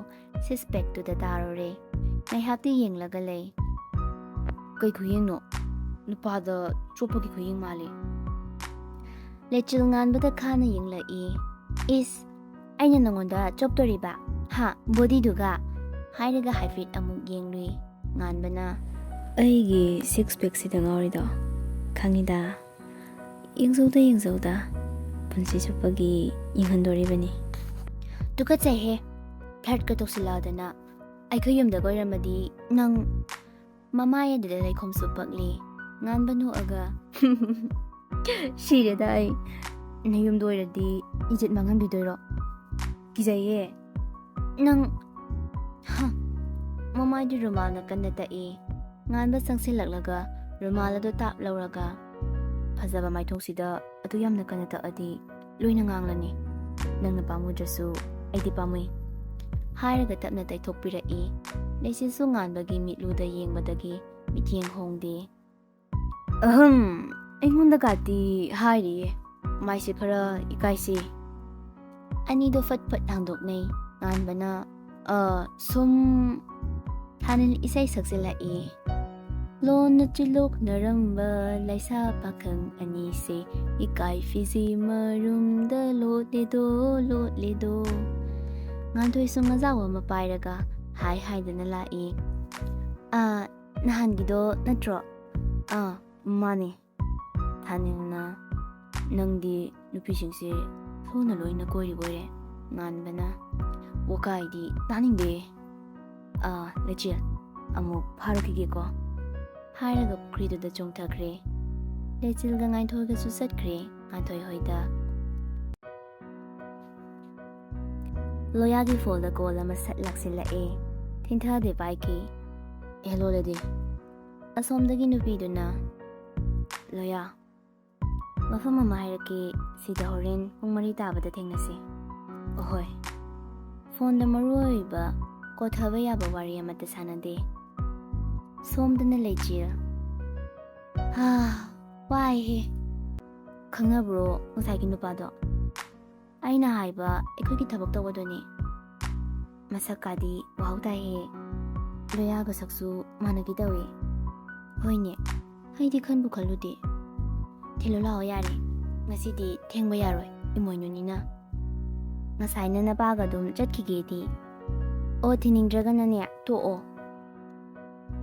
ꯁꯤꯁꯄꯦꯛꯇꯨꯗ ꯇꯥꯔꯨꯔꯦ. ꯉꯥꯏꯍꯥꯛꯇꯤ ꯌꯦꯡꯂꯒ ꯂꯩ. ꯀꯩ ꯈꯨꯌꯦꯡꯅꯣ? ꯅꯨꯄꯥꯗ ꯆꯣꯞꯄꯒꯤ ꯈꯨꯌꯦꯡ ꯃꯥꯜꯂꯤ. ꯂꯩꯆꯤꯜ ꯉꯥꯟꯕꯗ ꯈꯥꯅ ꯌꯦꯡꯂꯛꯏ. ꯏꯁ, ꯑꯩꯅ ꯅꯉꯣꯟꯗ ꯆꯣꯞꯇꯣꯔꯤꯕ? ꯍꯥ, ꯕꯣꯗꯤꯗꯨꯒ? ꯍꯥꯏꯔꯒ ꯍꯥꯏꯐꯦꯠ ꯑꯃꯨꯛ ꯌꯦꯡꯂꯨꯏ. ꯉꯥꯟꯕꯅ, ꯑꯩꯒꯤ ꯁꯤꯛꯁ ꯄꯦꯛꯁꯤꯗ ꯉꯥꯎꯔꯤꯗꯣ ꯈꯪꯉꯤꯗ. ꯌꯦꯡꯖꯧꯗ ꯄꯨꯟꯁꯤ ꯆꯨꯞꯄꯒꯤ ꯌꯦꯡꯍꯟꯗꯣꯔꯤꯕꯅꯤ. ꯇꯨꯀꯠꯆꯩꯍꯦ. ꯐ꯭ꯂꯔꯠꯀ ꯇꯧꯁꯤꯜꯂꯛꯑꯗꯅ. ꯑꯩꯈꯣꯏ ꯌꯨꯝꯗꯒ ꯑꯣꯏꯔꯝꯃꯗꯤ ꯅꯪ. ꯃꯃꯥꯏ ꯑꯗꯨꯗ ꯂꯩꯈꯣꯝꯁꯨ ꯄꯛꯂꯤ. ꯉꯥꯟꯕ ꯅꯣꯛꯑꯒ, ꯁꯤꯔꯦꯗ ꯑꯩ. ꯅꯌꯨꯝꯗ ꯑꯣꯏꯔꯗꯤ ꯏꯖꯠ ꯃꯥꯡꯍꯟꯕꯤꯗꯣꯏꯔꯣ? ꯀꯤꯖꯩꯌꯦ. ꯅꯪ. ꯃꯃꯥꯏꯗꯨ ꯔꯨꯃꯥꯜꯅ ꯀꯟꯅ ꯇꯛꯏ. ꯉꯥꯟꯕ ꯆꯪꯁꯤꯜꯂꯛꯂꯒ ꯔꯨꯃꯥꯜ ꯑꯗꯨ ꯇꯥꯞ ꯂꯧꯔꯒ, ꯐꯖꯕ ꯃꯥꯏꯊꯣꯡꯁꯤꯗ ꯑꯗꯨ ꯌꯥꯝꯅ ꯀꯟꯅ ꯇꯛꯑꯗꯤ ꯂꯣꯏꯅ ꯉꯥꯡꯂꯅꯤ. ꯅꯪꯅ ꯄꯥꯝꯃꯨꯗ꯭ꯔꯁꯨ ꯑꯩꯗꯤ ꯄꯥꯝꯃꯨꯏ. ꯍꯥꯏꯔꯒ ꯇꯞꯅ ꯇꯩꯊꯣꯛꯄꯤꯔꯛꯏ. ꯂꯩꯆꯤꯜꯁꯨ ꯉꯥꯟꯕꯒꯤ ꯃꯤꯠꯂꯨꯗ ꯌꯦꯡꯕꯗꯒꯤ ꯃꯤꯠꯌꯦꯡ ꯍꯣꯡꯗꯦ. ꯑꯩꯉꯣꯟꯗꯒꯗꯤ ꯍꯥꯏꯔꯤꯌꯦ. ꯃꯥꯏꯁꯦ ꯈꯔ ꯏꯀꯥꯏꯁꯤ. ꯑꯅꯤꯗꯣ ꯐꯠ ꯍꯥꯡꯗꯣꯛꯅꯩ. ꯉꯥꯟꯕꯅ, ꯁꯨꯝ. ꯊꯥꯅꯤꯜ ꯏꯁꯩ ꯁꯛꯆꯤꯜꯂꯛꯏ. ꯂꯣꯟꯅ ꯆꯤꯜꯂꯣꯛꯅꯔꯝꯕ ꯂꯩꯁꯥ ꯄꯥꯈꯪ ꯑꯅꯤꯁꯦ ꯏꯀꯥꯏ ꯐꯤꯖꯤ ꯃꯔꯨꯝꯗ ꯂꯣꯠꯂꯦꯗꯣ. ꯉꯥꯟꯊꯣꯏꯁꯨ ꯉꯖꯥꯎ ꯑꯃ ꯄꯥꯏꯔꯒ ꯍꯥꯏꯗꯅ ꯂꯥꯛꯏ. ꯅꯍꯥꯟꯒꯤꯗꯣ ꯅꯠꯇ꯭ꯔꯣ? ꯃꯥꯅꯦ. ꯊꯥꯅꯤꯜꯅ, ꯅꯪꯗꯤ ꯅꯨꯄꯤꯁꯤꯡꯁꯦ ꯁꯣꯟꯅ ꯂꯣꯏꯅ ꯀꯣꯏꯔꯤꯕꯣꯏꯔꯦ. ꯉꯥꯟꯕꯅ, ꯋꯥꯀꯥꯏꯗꯤ ꯇꯥꯅꯤꯡꯗꯦ. ꯂꯩꯆꯤꯜ, ꯑꯃꯨꯛ ꯐꯥꯔꯛꯈꯤꯒꯦꯀꯣ. ꯍꯥꯏꯔꯒ ꯄꯨꯈ꯭ꯔꯤꯗꯨꯗ ꯆꯣꯡꯊꯈ꯭ꯔꯦ. ꯂꯩꯆꯤꯜꯒ ꯉꯥꯟꯊꯣꯏꯒꯁꯨ ꯆꯠꯈ꯭ꯔꯦ ꯉꯥꯟꯊꯣꯏ ꯍꯣꯏꯗ. ꯂꯣꯌꯥꯒꯤ ꯐꯣꯜꯗ ꯀꯣꯜ ꯑꯃ ꯁꯠ ꯂꯥꯛꯁꯤꯜꯂꯛꯑꯦ. ꯊꯤꯟꯊꯗꯦ ꯄꯥꯏꯈꯤ. Hello lady. ꯑꯁꯣꯝꯗꯒꯤ ꯅꯨꯄꯤꯗꯨꯅ, ꯂꯣꯌꯥ, ꯃꯐꯝ ꯑꯃ ꯍꯥꯏꯔꯛꯀꯦ. ꯁꯤꯗ ꯍꯣꯔꯦꯟ ꯄꯨꯡ 4 ꯇꯥꯕꯗ ꯊꯦꯡꯅꯁꯤ. ꯑꯍꯣꯏ. ꯐꯣꯟꯗ ꯃꯔꯨ ꯑꯣꯏꯕ ꯀꯣꯊꯕ ꯌꯥꯕ ꯋꯥꯔꯤ ꯑꯃꯠꯇ ꯁꯥꯟꯅꯗꯦ. ꯁꯣꯝꯗꯅ ꯂꯩꯆꯤꯜ. ꯋꯥꯏꯍꯦ. ꯈꯪꯅꯕ꯭ꯔꯣ ꯉꯁꯥꯏꯒꯤ ꯅꯨꯄꯥꯗꯣ? ꯑꯩꯅ ꯍꯥꯏꯕ ꯑꯩꯈꯣꯏꯒꯤ ꯊꯕꯛ ꯇꯧꯕꯗꯨꯅꯤ. ꯃꯁꯛꯀꯥꯗꯤ ꯋꯥꯍꯧ ꯇꯥꯏꯍꯦ. ꯂꯣꯌꯥꯒ ꯁꯛꯁꯨ ꯃꯥꯟꯅꯈꯤ ꯇꯧꯏ. ꯍꯣꯏꯅꯦ, ꯑꯩꯗꯤ ꯈꯟꯕꯨ ꯈꯜꯂꯨꯗꯦ. ꯊꯤꯜꯂꯨ ꯂꯥꯛꯑꯣ ꯌꯥꯔꯦ. ꯉꯁꯤꯗꯤ ꯊꯦꯡꯕ ꯌꯥꯔꯣꯏ, ꯏꯃꯣꯏꯅꯨꯅꯤꯅ. ꯉꯁꯥꯏꯅ ꯅꯄꯥꯒ ꯑꯗꯨꯝ ꯆꯠꯈꯤꯒꯦꯗꯤ. ꯊꯤꯅꯤꯡꯗ꯭ꯔꯒꯅꯅꯦ ꯇꯣꯛꯑꯣ.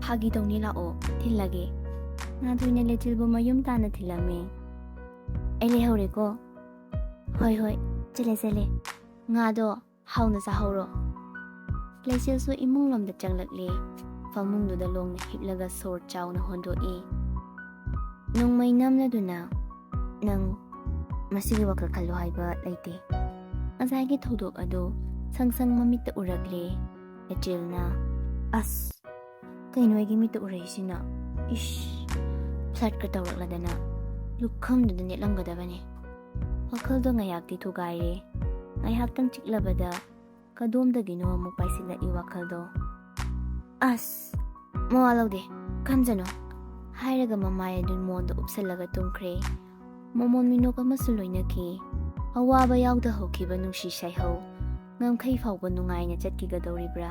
ꯐꯥꯒꯤ ꯇꯧꯅꯤ ꯂꯥꯛꯑꯣ ꯊꯤꯜꯂꯒꯦ ꯉꯥꯊꯣꯏꯅ ꯂꯩꯆꯤꯜꯕꯨ ꯃꯌꯨꯝ ꯇꯥꯅ ꯊꯤꯜꯂꯝꯃꯦ ꯑꯩ ꯂꯩꯍꯧꯔꯦꯀꯣ ꯍꯣꯏ ꯆꯠꯂꯦ ꯉꯥꯗꯣ ꯍꯥꯎꯅ ꯆꯥꯍꯧꯔꯣ ꯂꯩꯆꯤꯜꯁꯨ ꯏꯃꯨꯡꯂꯣꯝꯗ ꯆꯪꯂꯛꯂꯦ ꯐꯃꯨꯡꯗꯨꯗ ꯂꯣꯡꯅ ꯍꯤꯞꯂꯒ ꯁꯣꯔ ꯆꯥꯎꯅ ꯍꯣꯟꯗꯣꯛꯏ ꯅꯣꯡꯃꯩ ꯅꯝꯂꯗꯨꯅ ꯅꯪ ꯃꯁꯤꯒꯤ ꯋꯥꯈꯜ ꯈꯜꯂꯣ ꯍꯥꯏꯕ ꯂꯩꯇꯦ ꯉꯁꯥꯏꯒꯤ ꯊꯧꯗꯣꯛ ꯑꯗꯨ ꯁꯪ ꯃꯃꯤꯠꯇ ꯎꯔꯛꯂꯦ ꯂꯩꯆꯤꯜꯅ ꯑꯁ ꯀꯩꯅꯣ ꯑꯩꯒꯤ ꯃꯤꯠꯇ ꯎꯔꯛꯏꯁꯤꯅ ꯏꯁ ꯐ꯭ꯂꯠꯀ ꯇꯧꯔꯛꯂꯗꯅ ꯂꯨꯈꯝꯗꯨꯗ ꯅꯦꯠꯂꯝꯒꯗꯕꯅꯤ ꯋꯥꯈꯜꯗꯣ ꯉꯥꯏꯍꯥꯛꯇꯤ ꯊꯨꯒꯥꯏꯔꯦ ꯉꯥꯏꯍꯥꯛꯇꯪ ꯆꯤꯛꯂꯕꯗ ꯀꯗꯣꯝꯗꯒꯤꯅꯣ ꯑꯃꯨꯛ ꯄꯥꯏꯁꯤꯜꯂꯛꯏ ꯋꯥꯈꯜꯗꯣ ꯑꯁ ꯃꯋꯥ ꯂꯧꯗꯦ ꯈꯟꯖꯅꯣ ꯍꯥꯏꯔꯒ ꯃꯃꯥꯏ ꯑꯗꯨ ꯃꯣꯟꯗ ꯎꯞꯁꯜꯂꯒ ꯇꯨꯝꯈ꯭ꯔꯦ ꯃꯣꯃꯣꯟ ꯃꯤꯅꯣꯛ ꯑꯃꯁꯨ ꯂꯣꯏꯅꯈꯤ ꯑꯋꯥꯕ ꯌꯥꯎꯗ ꯍꯧꯈꯤꯕ ꯅꯨꯡꯁꯤ ꯁꯩꯍꯧ ꯉꯝꯈꯩ ꯐꯥꯎꯕ ꯅꯨꯡꯉꯥꯏꯅ ꯆꯠꯈꯤꯒꯗꯧꯔꯤꯕ꯭ꯔꯥ